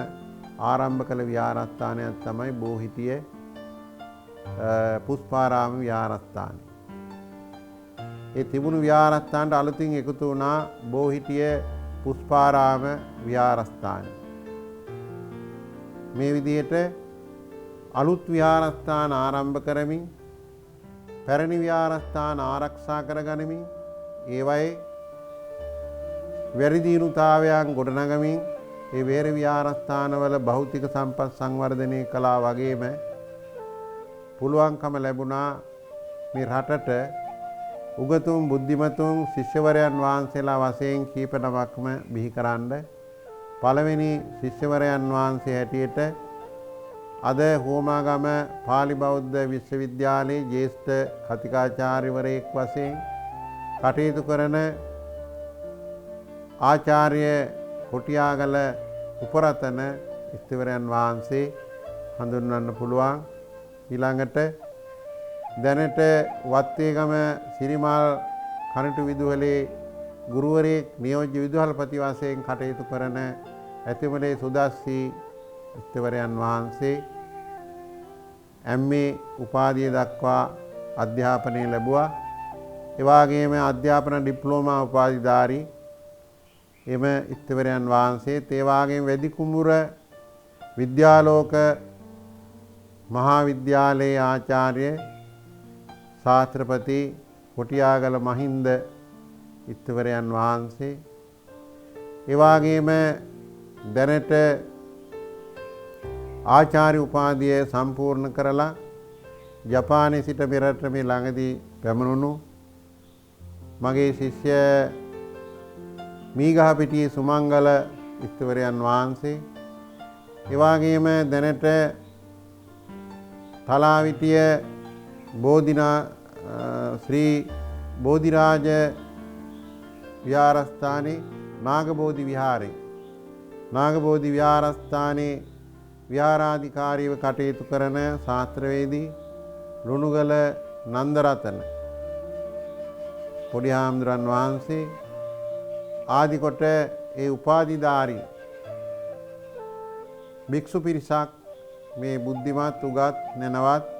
[SPEAKER 3] ආරම්භ කළ විහාරස්ථානයක් තමයි බෝහිටිය පුෂ්පාරාම විහාරස්ථානය. ඒ තිබුණු විහාරස්ථානට අලුතින් එකතු වුණා බෝහිටිය පුෂ්පාරාම විහාරස්ථානය. මේ විදිහට අලුත් විහාරස්ථාන ආරම්භ කරමින් පැරණි විහාරස්ථාන ආරක්ෂා කරගනිමින් ඒවයේ වැරදිනුතාවයන් ගොඩනගමින් ඒ වේර විහාරස්ථානවල භෞතික සම්පත් සංවර්ධනය කළා වගේම පුළුවන්කම ලැබුණා මේ රටට උගතුන් බුද්ධිමතුන් ශිෂ්‍යවරයන් වහන්සේලා වශයෙන් කීප නමක්ම බිහි කරන්න. පළවෙනි ශිෂ්‍යවරයන් වහන්සේ හැටියට අද හෝමාගම පාලි බෞද්ධ විශ්වවිද්‍යාලයේ ජ්‍යෙෂ්ඨ කතිකාචාර්යවරයෙක් වශයෙන් කටයුතු කරන ආචාර්ය කොටියාගල උපරතන ස්ථවිරයන් වහන්සේ හඳුන්වන්න පුළුවන්. ඊළඟට දැනට වත්තේගම සිරිමල් කනටු විදුහලේ ගුරුවරයෙක් නියෝජ්‍ය විදුහල්පති වශයෙන් කටයුතු කරන ඇතිමලේ සුදස්සී ස්ථවිරයන් වහන්සේ MA උපාධිය දක්වා අධ්‍යාපනය ලැබුවා. එවාගේම අධ්‍යාපන ඩිප්ලෝමා උපාධිධාරී එම ස්ථවිරයන් වහන්සේ ඒවාගේම වැඩි කුඹුර විද්‍යාලෝක මහා විද්‍යාලයේ ආචාර්ය ශාස්ත්‍රපති කොටියාගල මහින්ද ස්ථවිරයන් වහන්සේ එවාගේම දැනට ආචාර්ය උපාධිය සම්පූර්ණ කරලා ජපානයේ සිට මෙරට මේ ළඟදී පැමිණුණු මගේ ශිෂ්‍ය මීගහපිටියේ සුමංගල ස්ථවිරයන් වහන්සේ එවාගේම දැනට තලාවිටිය බෝධිනා ශ්‍රී බෝධිරාජ විහාරස්ථානයේ නාගබෝධි විහාරේ නාගබෝධි විහාරස්ථානයේ විහාරාධිකාරීව කටයුතු කරන ශාස්ත්‍රවේදී ලුණුගල නන්දරතන පොඩි හාමුදුරන් වහන්සේ ආදි කොට ඒ උපාධිධාරී භික්ෂු පිරිසක් මේ බුද්ධිමත් උගත් නැනවත්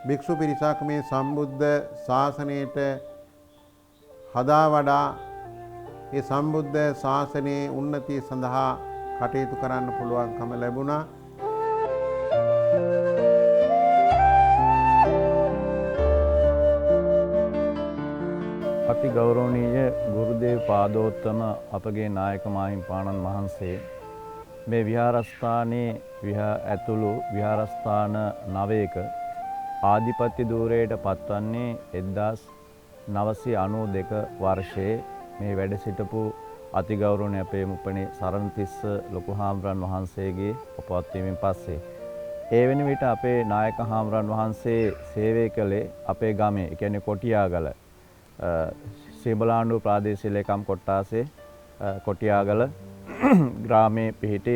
[SPEAKER 3] භික්ෂු පිරිසක් මේ සම්බුද්ධ ශාසනයට හදා වඩා ඒ සම්බුද්ධ ශාසනයේ උන්නතිය සඳහා කටයුතු කරන්න පුළුවන්කම ලැබුණා.
[SPEAKER 12] අති ගෞරවනීය ගුරුදේව පාදෝත්තම අපගේ නායක මාහිම්පාණන් වහන්සේ මේ විහාරස්ථානයේ ඇතුළු විහාරස්ථාන 9ක ආධිපත්‍ය ධූරයට පත්වන්නේ 992 වර්ෂයේ මේ වැඩ සිටපු අතිගෞරවනීය අපේ මුප්පණේ සරණතිස්ස ලොකු හාමුදුරන් වහන්සේගේ උපවත් වීමෙන් පස්සේ ඒ වෙන විට අපේ නායක හාමුදුරන් වහන්සේ සේවය කළේ අපේ ගමේ, ඒ කියන්නේ කොටියාගල සීබලාණ්ඩුව ප්‍රාදේශීය ලේකම් කොට්ටාසේ කොටියාගල ග්‍රාමයේ පිහිටි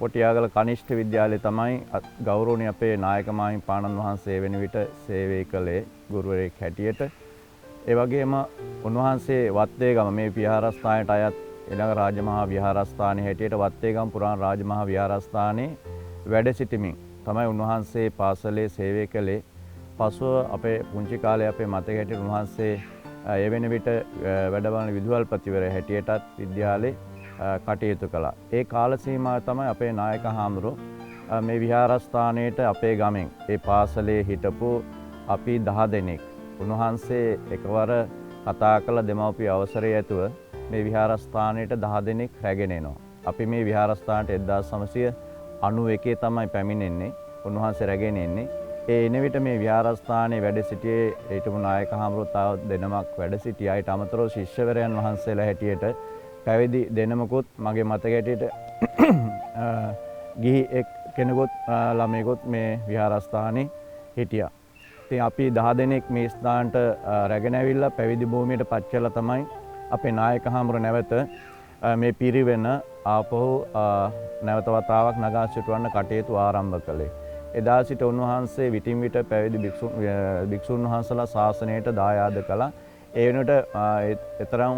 [SPEAKER 12] කොටියාගල කනිෂ්ඨ විද්‍යාලය තමයි ගෞරවනීය අපේ නායක මාහිමිපාණන් වහන්සේ වෙන විට සේවය කළේ ගුරුවරයෙක් හැටියට. ඒ වගේම උන්වහන්සේ වත්තේගම මේ විහාරස්ථානයට අයත් ඊළඟ රාජමහා විහාරස්ථානයේ හැටියට වත්තේගම පුරාණ රාජමහා විහාරස්ථානයේ වැඩ සිටමින් තමයි උන්වහන්සේ පාසලේ සේවය කළේ. පසුව අපේ පුංචි කාලේ අපේ මතක හැටියට උන්වහන්සේ ඒ වෙන විට වැඩබලන විදුහල්පතිවරයා හැටියටත් විද්‍යාලේ කටයුතු කළා. ඒ කාල සීමාව තමයි අපේ නායක හාමුදුරුවෝ මේ විහාරස්ථානයේට අපේ ගමෙන් ඒ පාසලේ හිටපු අපි 10 දෙනෙක් උන්වහන්සේ එකවර කතා කළ දෙමව්පිය අවසරය ඇතුව මේ විහාරස්ථානයට 10 දෙනෙක් රැගෙන එනවා. අපි මේ විහාරස්ථානට 1991 තමයි පැමිණෙන්නේ. උන්වහන්සේ රැගෙන එන්නේ. ඒ එන විට මේ විහාරස්ථානයේ වැඩ සිටියේ ඊටම නායක හාමුදුරුවෝ තව දෙනමක් වැඩ සිටියා. ඊට අමතරව ශිෂ්‍යවරයන් වහන්සේලා හැටියට පැවිදි දෙනමකුත් මගේ මතක හැටියට ගිහි කෙනෙකුත් ළමයෙකුත් මේ විහාරස්ථානයේ හිටියා. ඉතින් අපි 10 දෙනෙක් මේ ස්ථානට රැගෙන ඇවිල්ලා පැවිදි භූමියට පත් කළා තමයි අපේ නායක හාමුදුරුවෝ නැවත මේ පිරිවෙන ආපහු නැවත වතාවක් නගා සිටවන්න කටයුතු ආරම්භ කළේ. එදා සිට උන්වහන්සේ විටින් විට පැවිදි භික්ෂුන් වහන්සේලා ශාසනයට දායාද කළා. ඒ වෙනුවට තරම්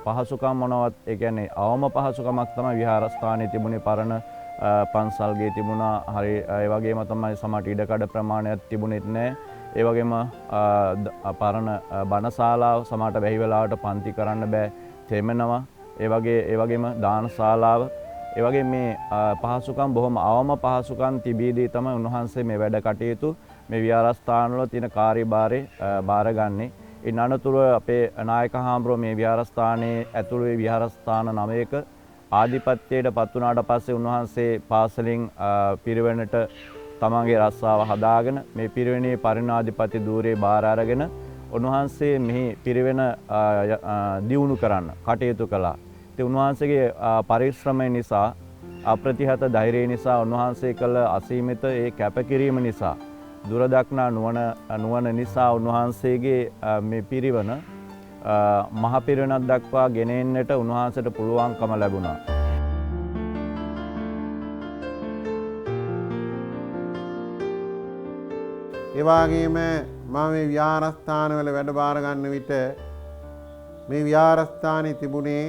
[SPEAKER 12] පහසුකම් මොනවත් ඒ කියන්නේ අවම පහසුකමක් තමයි විහාරස්ථානයේ තිබුණේ. පරණ පන්සල්ගේ තිබුණා. හරි ඒ වගේම තමයි සමහර ඉඩකඩ ප්‍රමාණයක් තිබුණෙත් නැහැ. ඒ වගේම පරණ බණශාලාව සමහරට වැහි වෙලාවට පන්ති කරන්න බෑ, තෙමෙනවා. ඒ වගේම දානශාලාව ඒ වගේ මේ පහසුකම් බොහොම අවම පහසුකම් තිබීදී තමයි උන්වහන්සේ මේ වැඩ කටයුතු මේ විහාරස්ථානවල තියෙන කාර්යභාරය බාරගන්නේ. ඉන් අනතුරුව අපේ නායක හාමුදුරුවෝ මේ විහාරස්ථානයේ ඇතුළු විහාරස්ථාන 9ක ආධිපත්‍යයට පත් වුණාට පස්සේ උන්වහන්සේ පාසලෙන් පිරිවෙනට තමන්ගේ රස්සාව හදාගෙන මේ පිරිවෙනේ පරිණාධිපති ධූරේ බාර අරගෙන උන්වහන්සේ මෙහි පිරිවෙන දියුණු කරන්න කටයුතු කළා. ඉතින් උන්වහන්සේගේ පරිශ්‍රමය නිසා අප්‍රතිහත ධෛර්යය නිසා උන්වහන්සේ කළ අසීමිත ඒ කැපකිරීම නිසා දුරදක්නා නුවණ නිසා උන්වහන්සේගේ මේ පිරිවන මහ පිරිවෙනක් දක්වා ගෙන එන්නට උන්වහන්සේට පුළුවන්කම ලැබුණා.
[SPEAKER 3] ඒ වගේම මම මේ විහාරස්ථානවල වැඩ බාර ගන්න විට මේ විහාරස්ථානයේ තිබුණේ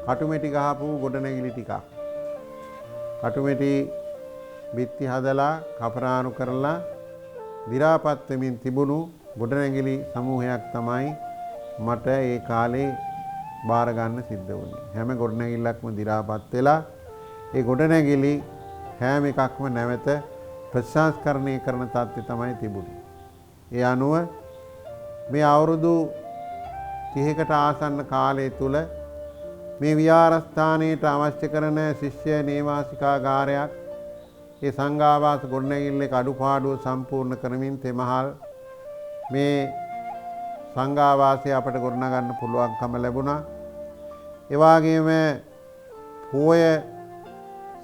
[SPEAKER 3] කටුමැටි ගහපු ගොඩනැගිලි ටිකක්. කටුමැටි බිත්ති හදලා කපරාණු කරලා දි รา පත් වෙමින් තිබුණු ගොඩනැගිලි සමූහයක් තමයි මට ඒ කාලේ බාර ගන්න සිද්ධ වුණේ. හැම ගොඩනැගිල්ලක්ම දි รา පත් වෙලා ඒ ගොඩනැගිලි හැම එකක්ම නැවත ප්‍රතිසංස්කරණය කරන තත්ත්වය තමයි තිබුණේ. ඒ අනුව මේ අවුරුදු 30කට ආසන්න කාලය තුල මේ විහාරස්ථානයට අවශ්‍ය කරන ශිෂ්‍ය නේවාසිකාගාරයක් ඒ සංඝාවාස ගොඩනැගිල්ලේ අඩුපාඩුව සම්පූර්ණ කරමින් තෙමහල් මේ සංඝාවාසය අපට ගොඩනගන්න පුළුවන්කම ලැබුණා. ඒ වගේම පෝය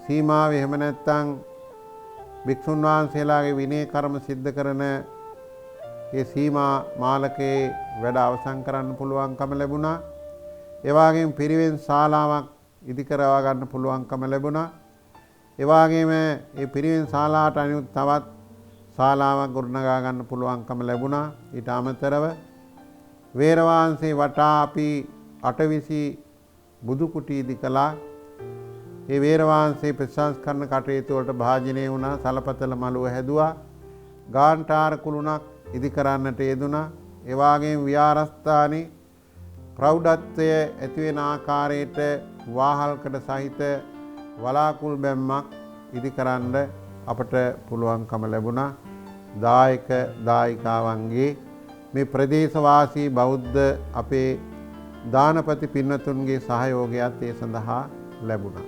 [SPEAKER 3] සීමාව එහෙම නැත්නම් භික්ෂුන් වහන්සේලාගේ විනය කර්ම සිද්ධ කරන ඒ සීමා මාලකයේ වැඩ අවසන් කරන්න පුළුවන්කම ලැබුණා. ඒ වගේම පිරිවෙන් ශාලාවක් ඉදි කරවා ගන්න පුළුවන්කම ලැබුණා. ඒ වගේම මේ පිරිවෙන් ශාලාවට අනුව තවත් ශාලාවක් ගොඩනගා ගන්න පුළුවන්කම ලැබුණා. ඊට අමතරව වේරවාංශේ වටා අපි 820 බුදු කුටි ඉදි කළා. ඒ වේරවාංශේ ප්‍රතිසංස්කරණ කටයුතු වලට භාජනය වුණා. සලපතල මළුව හැදුවා. ගාන්ඨාර කුළුණක් ඉදි කරන්නට යෙදුණා. ඒ වගේම විහාරස්ථානයේ ප්‍රෞಢත්වය ඇති වෙන ආකාරයට වාහල්කඩ සහිත වලාකුළු බැම්මක් ඉදි කරන්න අපට පුළුවන්කම ලැබුණා. දායක දායිකාවන්ගේ මේ ප්‍රදේශවාසී බෞද්ධ අපේ දානපති පින්නතුන්ගේ සහයෝගයත් ඒ සඳහා ලැබුණා.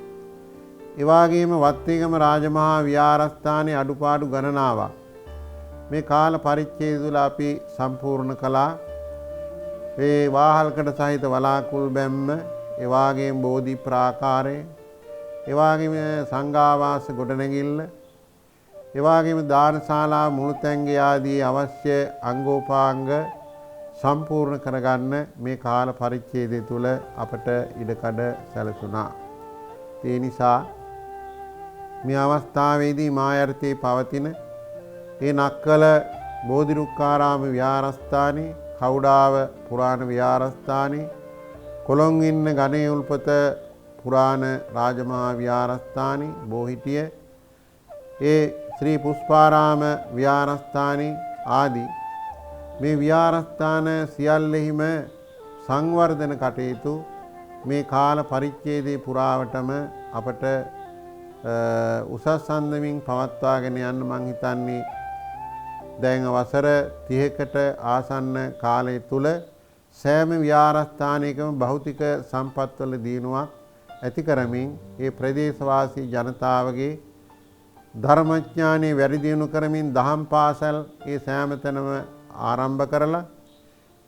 [SPEAKER 3] ඒ වගේම වත්තේගම රාජමහා විහාරස්ථානයේ අඩුපාඩු ගණනාවක් මේ කාල පරිච්ඡේදය තුළ අපි සම්පූර්ණ කළා. ඒ වාහල්කට සහිත වලාකුළු බැම්ම, ඒ වාගේම බෝධි ප්‍රාකාරය, ඒ වාගේම සංඝාවාස ගොඩනැගිල්ල, ඒ වාගේම දානශාලා මුළුතැන්ගේ ආදී අවශ්‍ය අංගෝපාංග සම්පූර්ණ කරගන්න මේ කාල පරිච්ඡේදය තුල අපට ඉඩකඩ සැලසුණා. ඒ නිසා මේ අවස්ථාවේදී මා යටතේ පවතින ඒ නක්කල බෝධිරුක්කාරාම විහාරස්ථානයේ, කවුඩාව පුරාණ විහාරස්ථානයේ, කොළොන්වින්න ගණේ උල්පත පුරාණ රාජමහා විහාරස්ථානයේ, බෝහිටිය ඒ ශ්‍රී පුෂ්පාරාම විහාරස්ථානයේ ආදී මේ විහාරස්ථාන සියල්ලෙහිම සංවර්ධන කටයුතු මේ කාල පරිච්ඡේදයේ පුරාවටම අපට උසස් අන්දමින් පවත්වාගෙන යන්න මං හිතන්නේ දැන් වසර 30කට ආසන්න කාලය තුල සෑම විහාරස්ථානයකම භෞතික සම්පත්වල දියුණුවක් ඇති කරමින් ඒ ප්‍රදේශවාසී ජනතාවගේ ධර්මඥානෙ වැඩි දියුණු කරමින් දහම් පාසල් ඒ සෑම තැනම ආරම්භ කරලා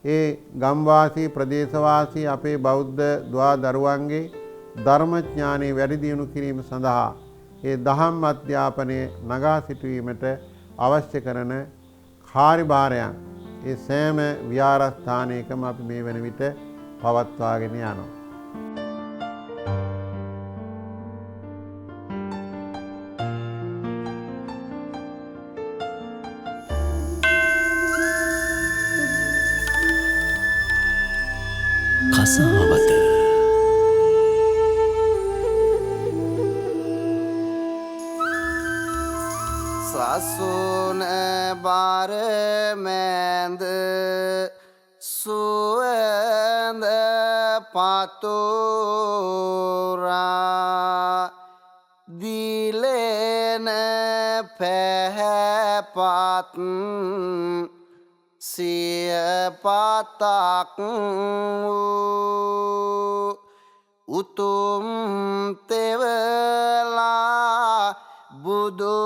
[SPEAKER 3] ඒ ගම්වාසී ප්‍රදේශවාසී අපේ බෞද්ධ දුවා දරුවන්ගේ ධර්මඥානෙ වැඩි දියුණු කිරීම සඳහා ඒ දහම් අධ්‍යාපනය නගා සිටුවීමට අවශ්‍ය කරන කාර්යභාරයන් ඒ සෑම විහාරස්ථානයකම අපි මේ වන විට පවත්වාගෙන යනවා.
[SPEAKER 1] කසාවත
[SPEAKER 2] සසුන බාර මැද සුවඳ පතුරා දිලෙන පැහැපත් සියපතක් උතුම් තෙවලා බුදුවදන්හි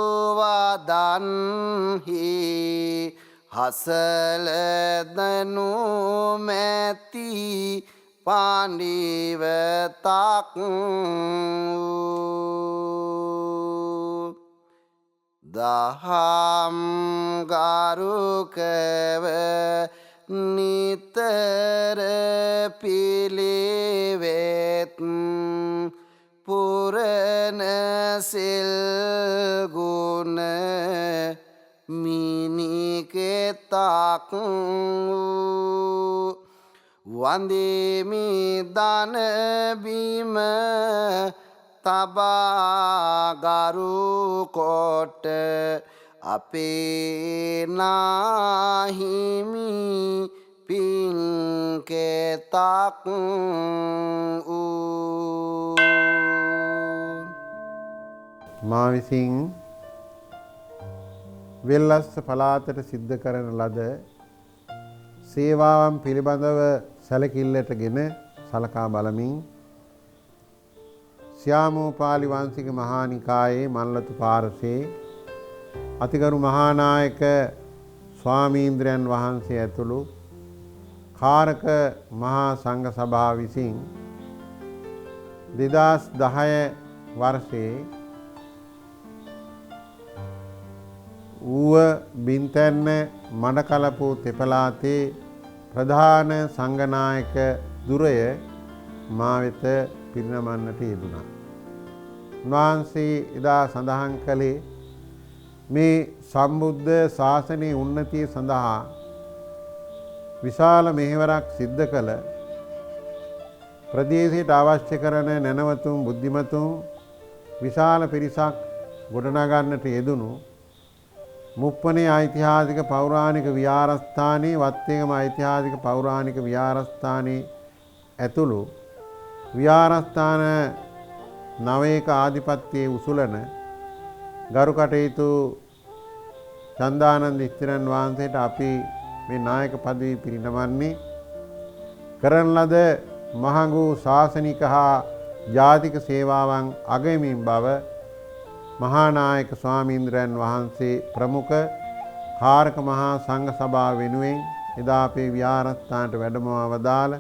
[SPEAKER 2] හසලදනු මැති පාණ්ඩිවතක් දහම් ගරුකව නිතර පිළිවෙත් පුරණ සිල් ගුණ මිනිකෙතක් වන්දිමි දන බිම තබා ගරු කොට අපේ නාහිමි පින්කෙතක්
[SPEAKER 3] මා විසින් වෙල්ලස්ස පළාතට සිද්ධ කරන ලද සේවාවන් පිළිබඳව සැලකිල්ලටගෙන සලකා බලමින් ශ්‍යාමෝපාලි වංශික මහා නිකායේ මල්ලතු පාරසේ අතිගරු මහානායක ස්වාමීන්ද්‍රයන් වහන්සේ ඇතුළු කාරක මහා සංඝ සභාව විසින් 2010 වර්ෂයේ ඌව බින්තැන්න මඩකලපු තෙපලාතේ ප්‍රධාන සංඝනායක දුරය මා වෙත පිරිනමන්නට යෙදුණා. උන්වහන්සේ එදා සඳහන් කළේ මේ සම්බුද්ධ ශාසනයේ උන්නතිය සඳහා විශාල මෙහෙවරක් සිද්ධ කළ ප්‍රදේශයට අවශ්‍ය කරන නැනවතුන් බුද්ධිමතුන් විශාල පිරිසක් ගොඩනගන්නට යෙදුණු මුප්පනේ ඓතිහාසික පෞරාණික විහාරස්ථානයේ වත්තේගම ඓතිහාසික පෞරාණික විහාරස්ථානයේ ඇතුළු විහාරස්ථාන නවයක ආධිපත්‍යයේ උසුලන ගරු කටයුතු චන්දානන්ද ස්ථිරන් වහන්සේට අපි මේ නායක පදවි පිරිනමන්නේ කරන ලද මහඟු ශාසනික හා ජාතික සේවාවන් අගයමින් බව මහානායක ස්වාමීන්ද්‍රයන් වහන්සේ ප්‍රමුඛ කාරක මහා සංඝ සභාව වෙනුවෙන් එදා අපේ විහාරස්ථානට වැඩමවා වදාළ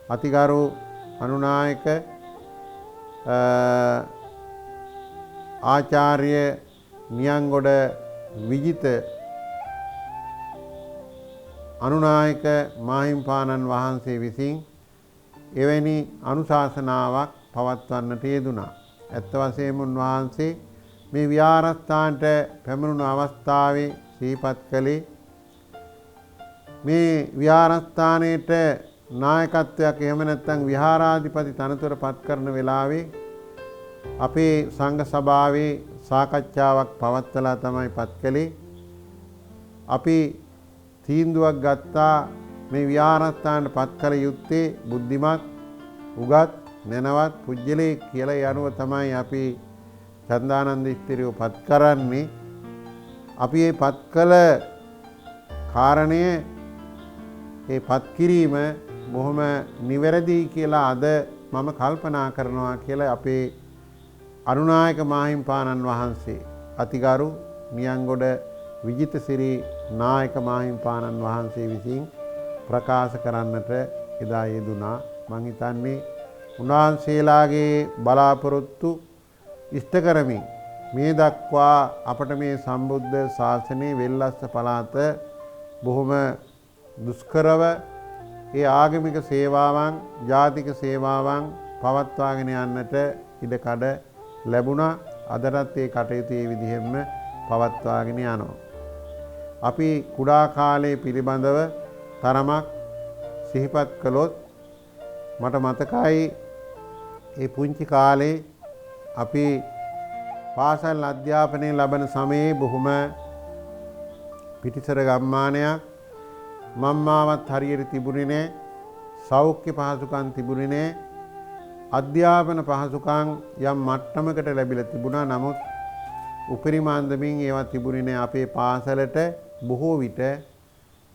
[SPEAKER 3] අතිගරු අනුනායක ආචාර්ය නියංගොඩ විජිත අනුනායක මාහිම්පාණන් වහන්සේ විසින් එවැනි අනුශාසනාවක් පවත්වන්නට යෙදුණා. ඇත්ත වශයෙන්ම උන්වහන්සේ මේ විහාරස්ථානට පැමිණුණු අවස්ථාවේ සිහිපත් කළේ මේ විහාරස්ථානයේට නායකත්වයක් එහෙම නැත්නම් විහාරාධිපති තනතුර පත් කරන වෙලාවේ අපේ සංඝ සභාවේ සාකච්ඡාවක් පවත්වලා තමයි පත් කළේ. අපි තීන්දුවක් ගත්තා මේ විහාරස්ථානට පත් කළ යුත්තේ බුද්ධිමත් උගත් නැනවත් පුජ්‍යලේ කියලා යනුව තමයි අපි චන්දානන්ද ස්ථිරව පත් කරන්නේ. අපි මේ පත් කළ කාරණය ඒ පත් කිරීම බොහොම නිවැරදි කියලා අද මම කල්පනා කරනවා කියලා අපේ අනුනායක මාහිම්පාණන් වහන්සේ අතිගරු නියංගොඩ විජිතසිරි නායක මාහිම්පාණන් වහන්සේ විසින් ප්‍රකාශ කරන්නට එදා යෙදුනා. මං හිතන්නේ උන්වහන්සේලාගේ බලාපොරොත්තු ඉෂ්ට කරමින් මේ දක්වා අපට මේ සම්බුද්ධ ශාසනයේ වෙල්ලස්ස පළාත බොහොම දුෂ්කරව ඒ ආගමික සේවාවන් ජාතික සේවාවන් පවත්වාගෙන යන්නට ඉඩකඩ ලැබුණා. අදටත් ඒ කටයුතු ඒ විදිහෙන්ම පවත්වාගෙන යනවා. අපි කුඩා කාලයේ පිළිබඳව තරමක් සිහිපත් කළොත් මට මතකයි ඒ පුංචි කාලේ අපි පාසල් අධ්‍යාපනය ලබන සමයේ බොහොම පිටිසර ගම්මානයක් මම්මාවත් හරියට තිබුණේ නැහැ. සෞඛ්‍ය පහසුකම් තිබුණේ නැහැ. අධ්‍යාපන පහසුකම් යම් මට්ටමකට ලැබිලා තිබුණා. නමුත් උපරිම අන්දමින් ඒවා තිබුණේ නැහැ. අපේ පාසලට බොහෝ විට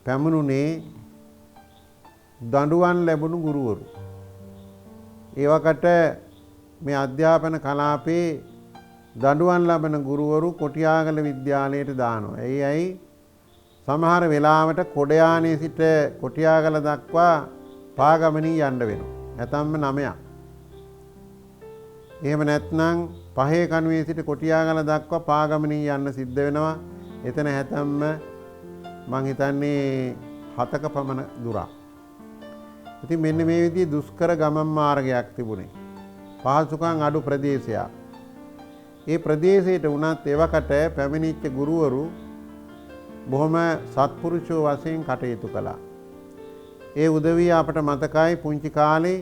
[SPEAKER 3] පැමුණුනේ දඬුවම් ලැබුණු ගුරුවරු. ඒ වකට මේ අධ්‍යාපන කලාපේ දඬුවම් ලබන ගුරුවරු කොටියාගල විද්‍යාලයට දානවා. ඇයි සමහර වෙලාවට කොඩයානේ සිට කොටියාගල දක්වා පාගමනින් යන්න වෙනවා. නැතම්ම 9ක්. එහෙම නැත්නම් පහේ කණුවේ සිට කොටියාගල දක්වා පාගමනින් යන්න සිද්ධ වෙනවා. එතන හැතැම්ම මං හිතන්නේ 7ක පමණ දුරක්. ඉතින් මෙන්න මේ විදිහේ දුෂ්කර ගමන් මාර්ගයක් තිබුණේ. පහසුකම් අඩු ප්‍රදේශයක්. ඒ ප්‍රදේශයට වුණත් එවකට පැමිණිච්ච ගුරුවරු බොහොම සත්පුරුෂෝ වශයෙන් කටයුතු කළා. ඒ උදවිය අපට මතකයි පුංචි කාලේ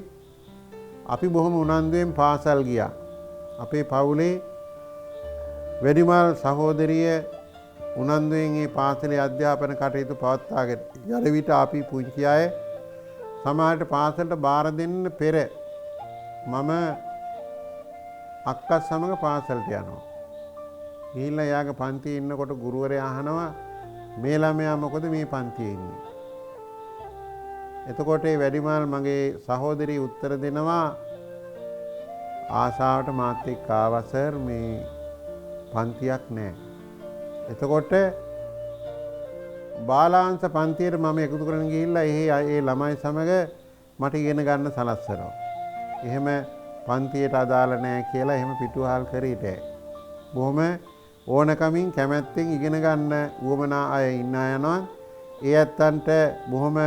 [SPEAKER 3] අපි බොහොම උනන්දුවෙන් පාසල් ගියා. අපේ පවුලේ වැඩිමල් සහෝදරිය උනන්දුවෙන් මේ පාසලේ අධ්‍යාපන කටයුතු පවත්වාගෙන යන විට අපි පුංචි අය සමහරට පාසලට බාර දෙන්න පෙර මම අක්කා සමග පාසලට යනවා. ගිහිල්ලා යාගේ පන්තියේ ඉන්නකොට ගුරුවරයා අහනවා මේ ළමයා මොකද මේ පන්තියේ ඉන්නේ? එතකොට ඒ වැඩිමල් මගේ සහෝදරිය උත්තර දෙනවා ආසාවට මාත් එක්ක ආවා සර් මේ පන්තියක් නැහැ. එතකොට බාලාංශ පන්තියට මම එකතු කරගෙන ගිහිල්ලා ඒ ළමයි සමග මට ඉගෙන ගන්න සලස්වනවා. එහෙම පන්තියට අදාළ නැහැ කියලා එහෙම පිටුවහල් කරේට බොහොම ඕනකමින් කැමැත්තෙන් ඉගෙන ගන්න උවමනා අය ඉන්න අය යනවා. ඒ ඇත්තන්ට බොහොම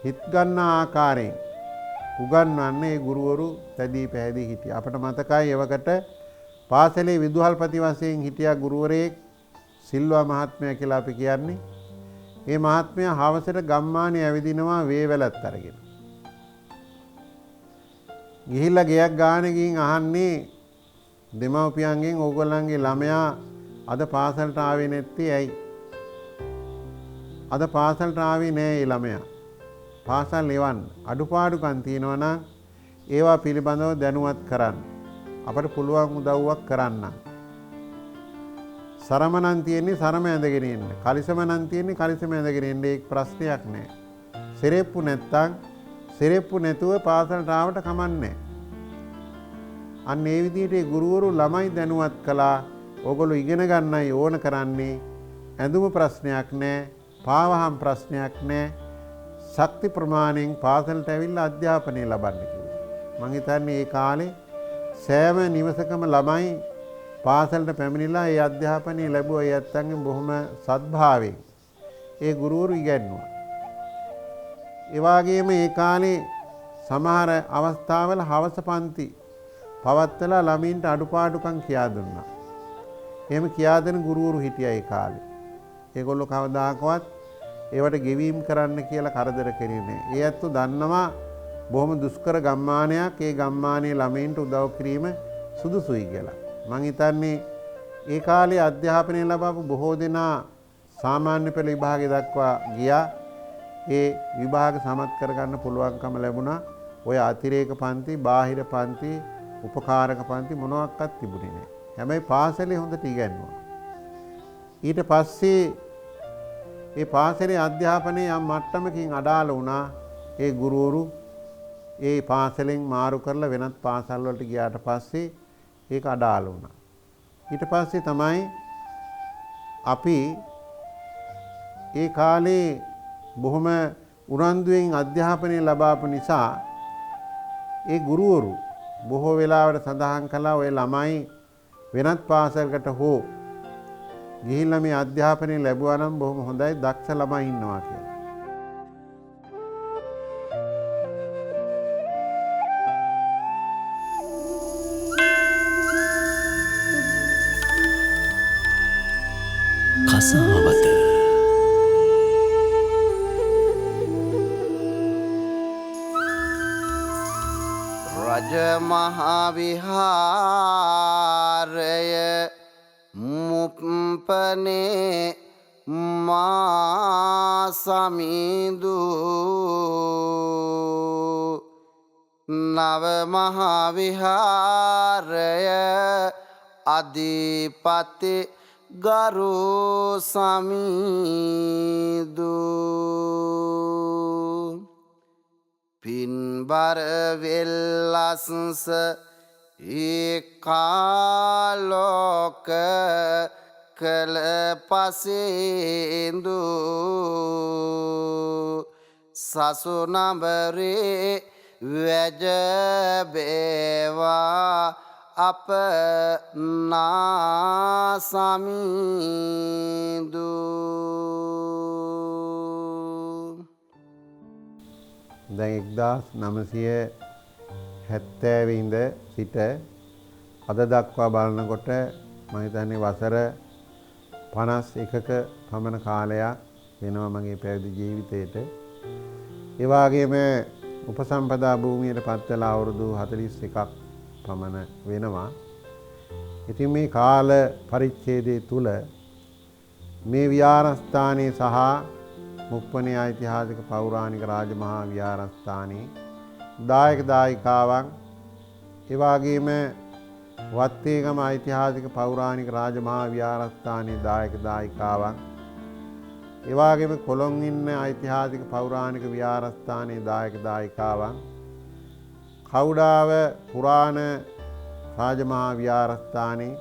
[SPEAKER 3] හිත ගන්න ආකාරයෙන් උගන්වන්නේ ගුරුවරු තැදී පැහැදී හිටියා. අපට මතකයි එවකට පාසලේ විදුහල්පති වශයෙන් හිටියා ගුරුවරයෙක් සිල්වා මහත්මයා කියලා අපි කියන්නේ. ඒ මහත්මයා හවසට ගම්මානේ ඇවිදිනවා වේවැලත් අරගෙන. ගිහිල්ලා ගෙයක් ගානේ ගින් අහන්නේ දෙමව්පියන්ගෙන් ඕගොල්ලන්ගේ ළමයා අද පාසලට ආවේ නැත්තේ ඇයි? අද පාසලට ආවේ නෑ ඒ ළමයා. පාසල් එවන්න අඩුපාඩුකම් තියෙනවා නම් ඒවා පිළිබඳව දැනුවත් කරන්න. අපට පුළුවන් උදව්වක් කරන්න. සරම නම් තියෙන්නේ සරම ඇඳගෙන ඉන්න. කලිසම නම් තියෙන්නේ කලිසම ඇඳගෙන ඉන්න. ඒක ප්‍රශ්නයක් නෑ. සෙරෙප්පු නැත්තම් සෙරෙප්පු නැතුව පාසලට ආවට කමන්නේ. අන්න ඒ විදිහට ඒ ගුරුවරු ළමයි දැනුවත් කළා. ඕගොල්ලෝ ඉගෙන ගන්නයි ඕන කරන්නේ. ඇඳුම ප්‍රශ්නයක් නෑ. පාවහම් ප්‍රශ්නයක් නෑ. ශක්ති ප්‍රමාණයෙන් පාසලට ඇවිල්ලා අධ්‍යාපනය ලබන්න කිව්වා. මං හිතන්නේ ඒ කාලේ සෑම නිවසකම ළමයි පාසලට පැමිණිලා ඒ අධ්‍යාපනය ලැබුවා. ඒ ඇත්තන්ගෙන් බොහොම සද්භාවයෙන් ඒ ගුරුවරු ඉගැන්නුවා. ඒ වගේම ඒ කාලේ සමහර අවස්ථාවල හවස පන්ති පවත්වලා ළමින්ට අඩුපාඩුකම් කියා දුන්නා. එහෙම කියා දෙන ගුරුවරු හිටියා ඒ කාලේ. ඒගොල්ලෝ කවදාකවත් ඒවට ගෙවීම් කරන්න කියලා කරදර කරේ නෑ. ඒ ඇත්තෝ දන්නවා බොහොම දුෂ්කර ගම්මානයක් ඒ ගම්මානයේ ළමයින්ට උදව් කිරීම සුදුසුයි කියලා. මං හිතන්නේ ඒ කාලේ අධ්‍යාපනය ලබපු බොහෝ දෙනා සාමාන්‍ය පෙළ විභාගය දක්වා ගියා. ඒ විභාග සමත් කරගන්න පුළුවන්කම ලැබුණා. ඔය අතිරේක පන්ති, බාහිර පන්ති, උපකාරක පන්ති මොනවාක්වත් තිබුණේ නැහැ. හැබැයි පාසලේ හොඳට ඉගෙනුවා. ඊට පස්සේ ඒ පාසලේ අධ්‍යාපනයේ යම් මට්ටමකින් අඩාල වුණා. ඒ ගුරුවරු ඒ පාසලෙන් මාරු කරලා වෙනත් පාසල් වලට ගියාට පස්සේ ඒක අඩාල වුණා. ඊට පස්සේ තමයි අපි ඒ කාලේ බොහොම උනන්දුවෙන් අධ්‍යාපනය ලබාපු නිසා ඒ ගුරුවරු බොහෝ වෙලාවට සඳහන් කළා ඔය ළමයි වෙනත් පාසලකට හෝ ගිහිල්ලා මේ අධ්‍යාපනය ලැබුවා නම් බොහොම හොඳයි, දක්ෂ ළමයි ඉන්නවා කියලා.
[SPEAKER 1] කසාවත
[SPEAKER 2] රජමහාවිහාරය මුප්පනේ මා සමිඳු නව මහාවිහාරය අධිපති ගරු සමිඳු පින්බර වෙල්ලස්ස ඒකාලෝක කළ පසේඳු සසුනඹරේ වැජබේවා අප නාසමිඳු.
[SPEAKER 3] දැන් 1970 ඉඳ සිට අද දක්වා බලනකොට මම හිතන්නේ වසර 51ක පමණ කාලයක් වෙනවා මගේ පැවිදි ජීවිතේට. ඒ වගේම උපසම්පදා භූමියට පත් වෙලා අවුරුදු 41ක් පමණ වෙනවා. ඉතින් මේ කාල පරිච්ඡේදය තුල මේ විහාරස්ථානයේ සහ මුප්පනේ ඓතිහාසික පෞරාණික රාජමහා විහාරස්ථානයේ දායක දායිකාවන්, ඒ වගේම වත්තේගම ඓතිහාසික පෞරාණික රාජමහා විහාරස්ථානයේ දායක දායිකාවන්, ඒ වගේම කොළොන්වින්න ඓතිහාසික පෞරාණික විහාරස්ථානයේ දායක දායිකාවන්, කවුඩාව පුරාණ රාජමහා විහාරස්ථානයේ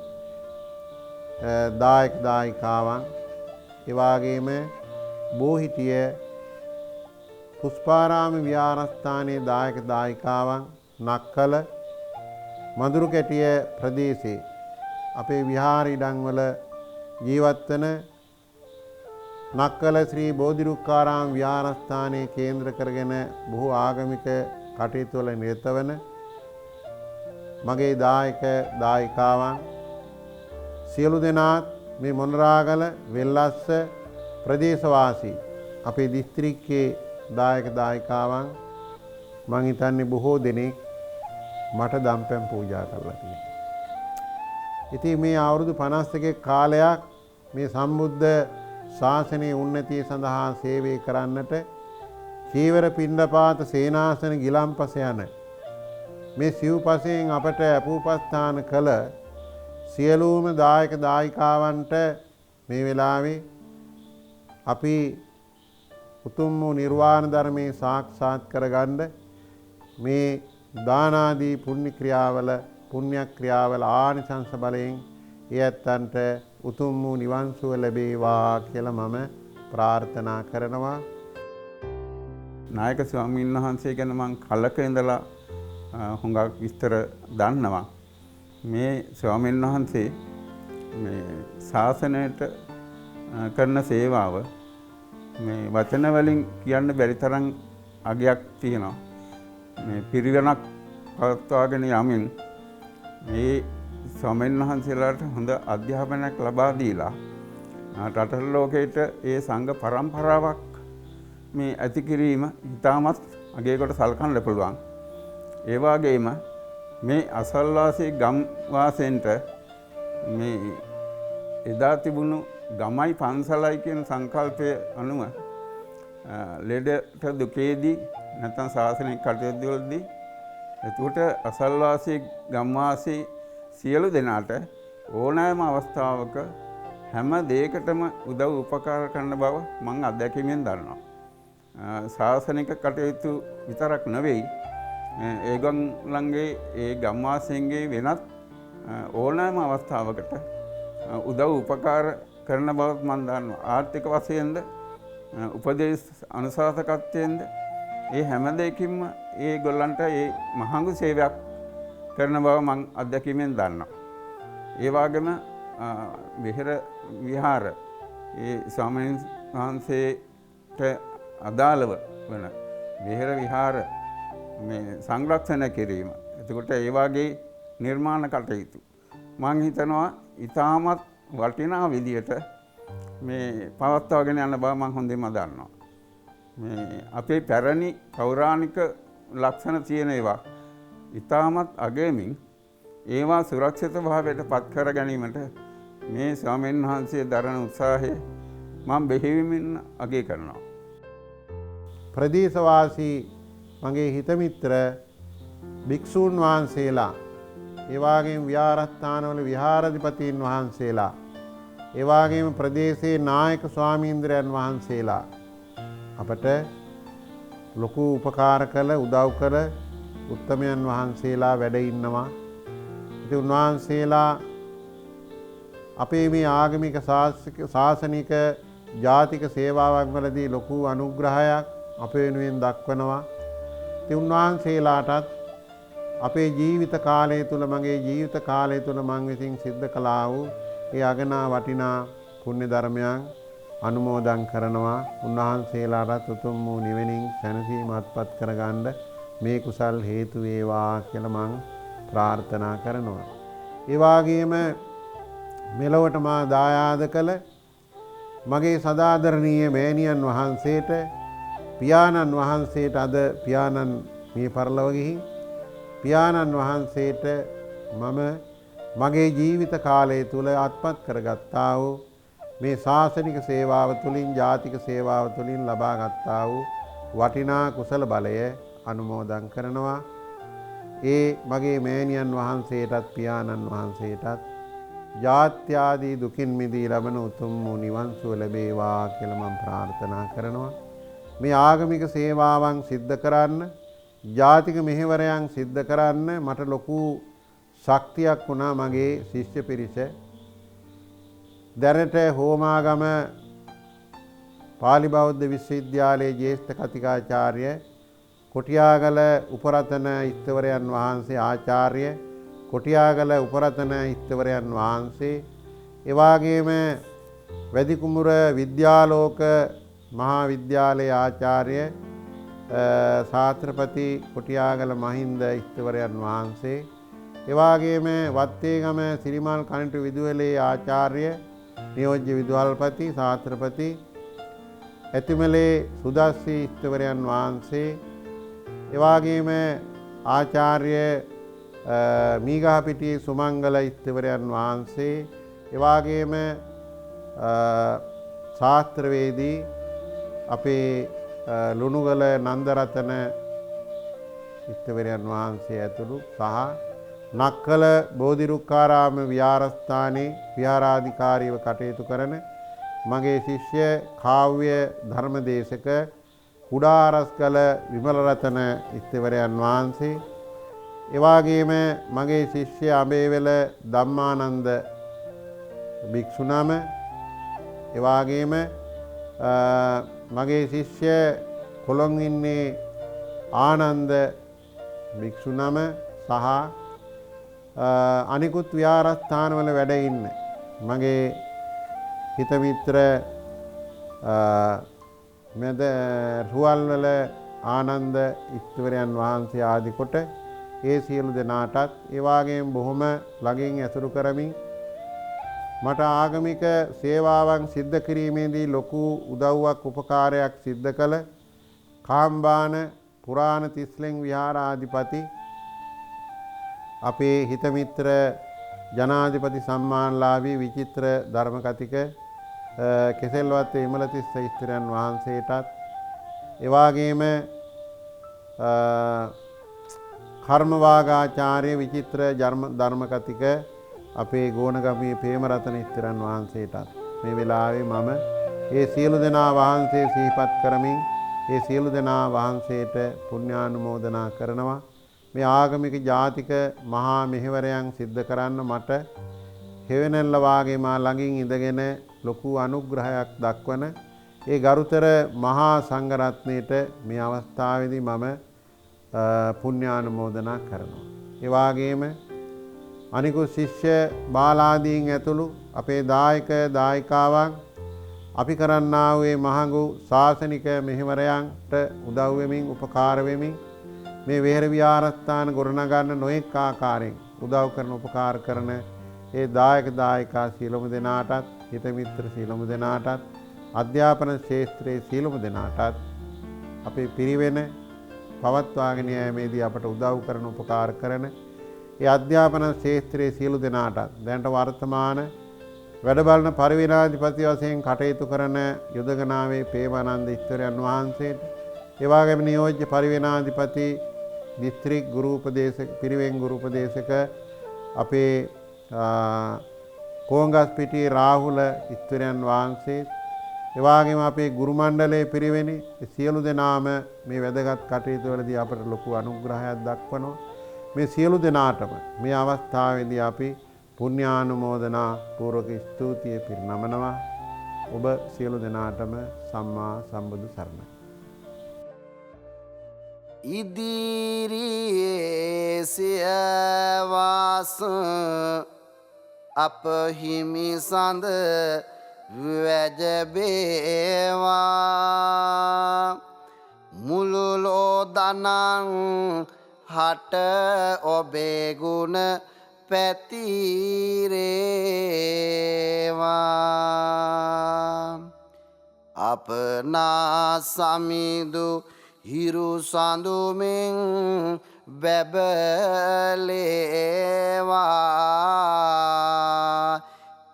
[SPEAKER 3] දායක දායිකාවන්, ඒ වගේම බෝහිටිය පුෂ්පාරාම විහාරස්ථානයේ දායක දායිකාවන්, නක්කල මඳුරුකැටිය ප්‍රදේශයේ අපේ විහාර ඉඩම්වල ජීවත් වන නක්කල ශ්‍රී බෝධිරුක්කාරාම විහාරස්ථානයේ කේන්ද්‍ර කරගෙන බොහෝ ආගමික කටයුතු වල නිරත වන මගේ දායක දායිකාවන් සියලු දෙනාත් මේ මොනරාගල වෙල්ලස්ස ප්‍රදේශවාසී අපේ දිස්ත්‍රික්කයේ දායක දායිකාවන් මං හිතන්නේ බොහෝ දෙනෙක් මට දම්පැන් පූජා කරලා තියෙනවා. ඉතින් මේ අවුරුදු 52 කාලයක් මේ සම්බුද්ධ ශාසනයේ උන්නතිය සඳහා සේවය කරන්නට චීවර පිණ්ඩපාත සේනාසන ගිලම්පස යන මේ සිව්පසයෙන් අපට අපූපස්ථාන කළ සියලුම දායක දායිකාවන්ට මේ වෙලාවේ අපි උතුම් වූ නිර්වාණ ධර්මයේ සාක්ෂාත් කරගන්න මේ දානාදී පුණ්‍ය ක්‍රියාවල ආනිසංස බලයෙන් ඒ ඇත්තන්ට උතුම් වූ නිවන් සුව ලැබේවා කියලා මම ප්‍රාර්ථනා කරනවා.
[SPEAKER 13] නායක ස්වාමීන් වහන්සේ ගැන මං කලක ඉඳලා හුඟක් විස්තර දන්නවා. මේ ස්වාමීන් වහන්සේ මේ ශාසනයට කරන සේවාව මේ වචන වලින් කියන්න බැරි තරම් අගයක් තියෙනවා. මේ පිරිවෙනක් පවත්වාගෙන යමින් මේ ස්වාමීන් වහන්සේලාට හොඳ අධ්‍යාපනයක් ලබා දීලා රට ලෝකයට ඒ සංඝ පරම්පරාවක් මේ ඇති කිරීම ඉතාමත් අගයකට සලකන්න පුළුවන්. ඒ වගේම මේ අසල්වාසී ගම් වාසීන්ට මේ එදා තිබුණු ගමයි පන්සලයි කියන සංකල්පය අනුව ලෙඩට දුකේදී නැත්නම් ශාසනික කටයුතු වලදී එතකොට අසල්වාසී ගම්වාසී සියලු දෙනාට ඕනෑම අවස්ථාවක හැම දෙයකටම උදව් උපකාර කරන බව මම අත්දැකීමෙන් දන්නවා. ශාසනික කටයුතු විතරක් නෙවෙයි ඒගොල්ලන්ගේ ඒ ගම්වාසීන්ගේ වෙනත් ඕනෑම අවස්ථාවකට උදව් උපකාර කරන බවත් මම දන්නවා. ආර්ථික වශයෙන්ද උපදේශ අනුශාසකත්වයෙන්ද ඒ හැම දෙයකින්ම ඒගොල්ලන්ට ඒ මහඟු සේවයක් කරන බව මම අත්දැකීමෙන් දන්නවා. ඒ වගේම විහාර ඒ ස්වාමීන් වහන්සේට අදාළව වන විහෙර විහාර මේ සංරක්ෂණය කිරීම. එතකොට ඒ වගේ නිර්මාණ කටයුතු මම හිතනවා ඉතාමත් වටිනා විදියට මේ පවත්වාගෙන යන බව මම හොඳින්ම දන්නවා. මේ අපේ පැරණි පෞරාණික ලක්ෂණ තියෙන ඒවා ඉතාමත් අගයමින් ඒවා සුරක්ෂිත භාවයට පත් කර ගැනීමට මේ ස්වාමීන් වහන්සේ දරන උත්සාහය මම බෙහෙවින්ම අගය කරනවා.
[SPEAKER 3] ප්‍රදේශවාසී මගේ හිතමිත්‍ර භික්ෂූන් වහන්සේලා, ඒ වගේම විහාරස්ථානවල විහාරාධිපතීන් වහන්සේලා, ඒ වගේම ප්‍රදේශයේ නායක ස්වාමීන්ද්‍රයන් වහන්සේලා අපට ලොකු උපකාර කළ උදව් කළ උත්තමයන් වහන්සේලා වැඩ ඉන්නවා. ඉතින් උන්වහන්සේලා අපේ මේ ආගමික ශාසනික ජාතික සේවාවන් වලදී ලොකු අනුග්‍රහයක් අපේ වෙනුවෙන් දක්වනවා. ඉතින් උන්වහන්සේලාටත් අපේ ජීවිත කාලය තුල මගේ ජීවිත කාලය තුල මම විසින් සිද්ධ කළා වූ ඒ අගනා වටිනා පුණ්‍ය ධර්මයන් අනුමෝදන් කරනවා. උන්වහන්සේලාට උතුම් වූ නිවෙනින් සැනසීම අත්පත් කරගන්න මේ කුසල් හේතු වේවා කියලා මම ප්‍රාර්ථනා කරනවා. ඒ වගේම මෙලොවට මා දායාද කළ මගේ සදාදරණීය මෑණියන් වහන්සේට, පියාණන් වහන්සේට, අද පියාණන් මිය පරලොව ගිහින් පියාණන් වහන්සේට මම මගේ ජීවිත කාලය තුල අත්පත් කරගත්තා වූ මේ ශාසනික සේවාව තුළින්, ජාතික සේවාව තුළින් ලබා ගත්තා වූ වටිනා කුසල බලය අනුමෝදන් කරනවා. ඒ මගේ මෑණියන් වහන්සේටත් පියාණන් වහන්සේටත් ජාත්‍යාදී දුකින් මිදී ලබන උතුම් වූ නිවන් සුව ලැබේවා කියලා මම ප්‍රාර්ථනා කරනවා. මේ ආගමික සේවාවන් සිද්ධ කරන්න, ජාතික මෙහෙවරයන් සිද්ධ කරන්න මට ලොකු ශක්තියක් වුණා මගේ ශිෂ්‍ය පිරිස. දැනට හෝමාගම පාලි බෞද්ධ විශ්වවිද්‍යාලයේ ජ්‍යෙෂ්ඨ කතිකාචාර්ය කොටියාගල උපරතන ඉස්තවරයන් වහන්සේ, ආචාර්ය කොටියාගල උපරතන ඉස්තවරයන් වහන්සේ, එවාගේම වැදිකුඹුර විද්‍යාලෝක මහා විද්‍යාලයේ ආචාර්ය ශාස්ත්‍රපති කොටියාගල මහින්ද ඉස්තවරයන් වහන්සේ, එවාගේම වත්තේගම සිරිමල් කනිටු විදුහලේ ආචාර්ය නියෝජ්‍ය විදුහල්පති ශාස්ත්‍රපති ඇතිමලේ සුදස්සී ඉස්තවරයන් වහන්සේ, එවාගේම ආචාර්ය මීගහපිටියේ සුමංගල ඉස්තවරයන් වහන්සේ, එවාගේම ශාස්ත්‍රවේදී අපේ ලුණුගල නන්දරතන ඉස්තවරයන් වහන්සේ ඇතුළු සහ නක්කල බෝධිරුක්කාරාම විහාරස්ථානයේ විහාරාධිකාරීව කටයුතු කරන මගේ ශිෂ්‍ය කාව්‍ය ධර්මදේශක කුඩාරස්කල විමලරතන ඉස්තවරයන් වහන්සේ, එවාගේම මගේ ශිෂ්‍ය අබේවැල ධම්මානන්ද භික්ෂුණම, එවාගේම මගේ ශිෂ්‍ය කොළොන් ඉන්නේ ආනන්ද භික්ෂු නම සහ අනිකුත් විහාරස්ථානවල වැඩ ඉන්න මගේ හිතමිත්‍ර මෙද රුවල්වල ආනන්ද ඉස්තුවරයන් වහන්සේ ආදි කොට ඒ සියලු දෙනාටත් ඒ වගේම බොහොම ළඟින් ඇසුරු කරමින් මට ආගමික සේවාවන් සිද්ධ කිරීමේදී ලොකු උදව්වක් උපකාරයක් සිද්ධ කළ කාම්බාන පුරාණ තිස්ලෙන් විහාරාධිපති අපේ හිතමිත්‍ර ජනාධිපති සම්මානලාභී විචිත්‍ර ධර්මකතික කෙසෙල්වත් විමලතිස්ස ස්ත්‍රයන් වහන්සේටත් එවාගේම කර්මවාගාචාර්ය විචිත්‍ර ධර්මකතික අපේ ගෝනගමේ ප්‍රේමරතන ස්ත්‍රයන් වහන්සේටත් මේ වෙලාවේ මම ඒ සියලු දෙනා වහන්සේ සිහිපත් කරමින් ඒ සියලු දෙනා වහන්සේට පුණ්‍යානුමෝදනා කරනවා. මේ ආගමික ජාතික මහා මෙහෙවරයන් සිද්ධ කරන්න මට හේවණල්ල වාගේ මා ළඟින් ඉඳගෙන ලොකු අනුග්‍රහයක් දක්වන ඒ ගරුතර මහා සංඝරත්නයට මේ අවස්ථාවේදී මම පුණ්‍යානුමෝදනා කරනවා. ඒ වගේම අනිකුත් ශිෂ්‍ය බාලාදීන් ඇතුළු අපේ දායක දායිකාවන් අපි කරන්නා වූ මහඟු ශාසනික මෙහෙවරයන්ට උදව් වෙමින් උපකාර වෙමින් මේ විහෙර විහාරස්ථාන ගොඩනගන්න නොඑක ආකාරයෙන් උදව් කරන උපකාර කරන ඒ දායක දායිකා සියලුම දෙනාටත් හිත මිත්‍ර සියලුම දෙනාටත් අධ්‍යාපන ශාස්ත්‍රයේ සියලුම දෙනාටත් අපේ පිරිවෙන පවත්වාගෙන යෑමේදී අපට උදව් කරන උපකාර කරන ඒ අධ්‍යාපන ශාස්ත්‍රයේ සියලු දෙනාටත් දැනට වර්තමාන වැඩ බලන පරිවේනාධිපති වශයෙන් කටයුතු කරන යුදගනාවේ පේමානන්ද ඉස්තරයන් වහන්සේට ඒ වගේම නියෝජ්‍ය පරිවේනාධිපති දිස්ත්‍රික් ගුරු උපදේශක පිරිවෙන් ගුරු උපදේශක අපේ කොංගස්පිටියේ රාහුල ඉස්තරයන් වහන්සේ ඒ වගේම අපේ ගුරු මණ්ඩලයේ පිරිවෙනි සියලු දෙනාම මේ වැදගත් කටයුතු වලදී අපට ලොකු අනුග්‍රහයක් දක්වනවා. මේ සියලු දෙනාටම මේ අවස්ථාවේදී අපි පුණ්‍යානුමෝදනා පූර්වක ස්තුතිය පිරිනමනවා. ඔබ සියලු දෙනාටම සම්මා සම්බුදු සරණයි.
[SPEAKER 2] ඉදිරියේ සියවාස අප හිමි සඳ වැජබේවා මුළු ලෝදනං හට ඔබේ ගුණ පැතිරේවා අපනා සමිදු හිරු සඳුමින් බැබලේවා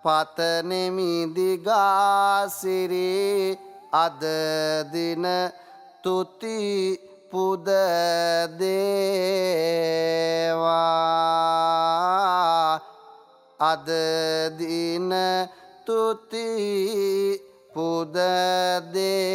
[SPEAKER 2] පතනෙමි දිගාසිරි අද දින තුති පුද දේවා අද දින තුති පුද දේවා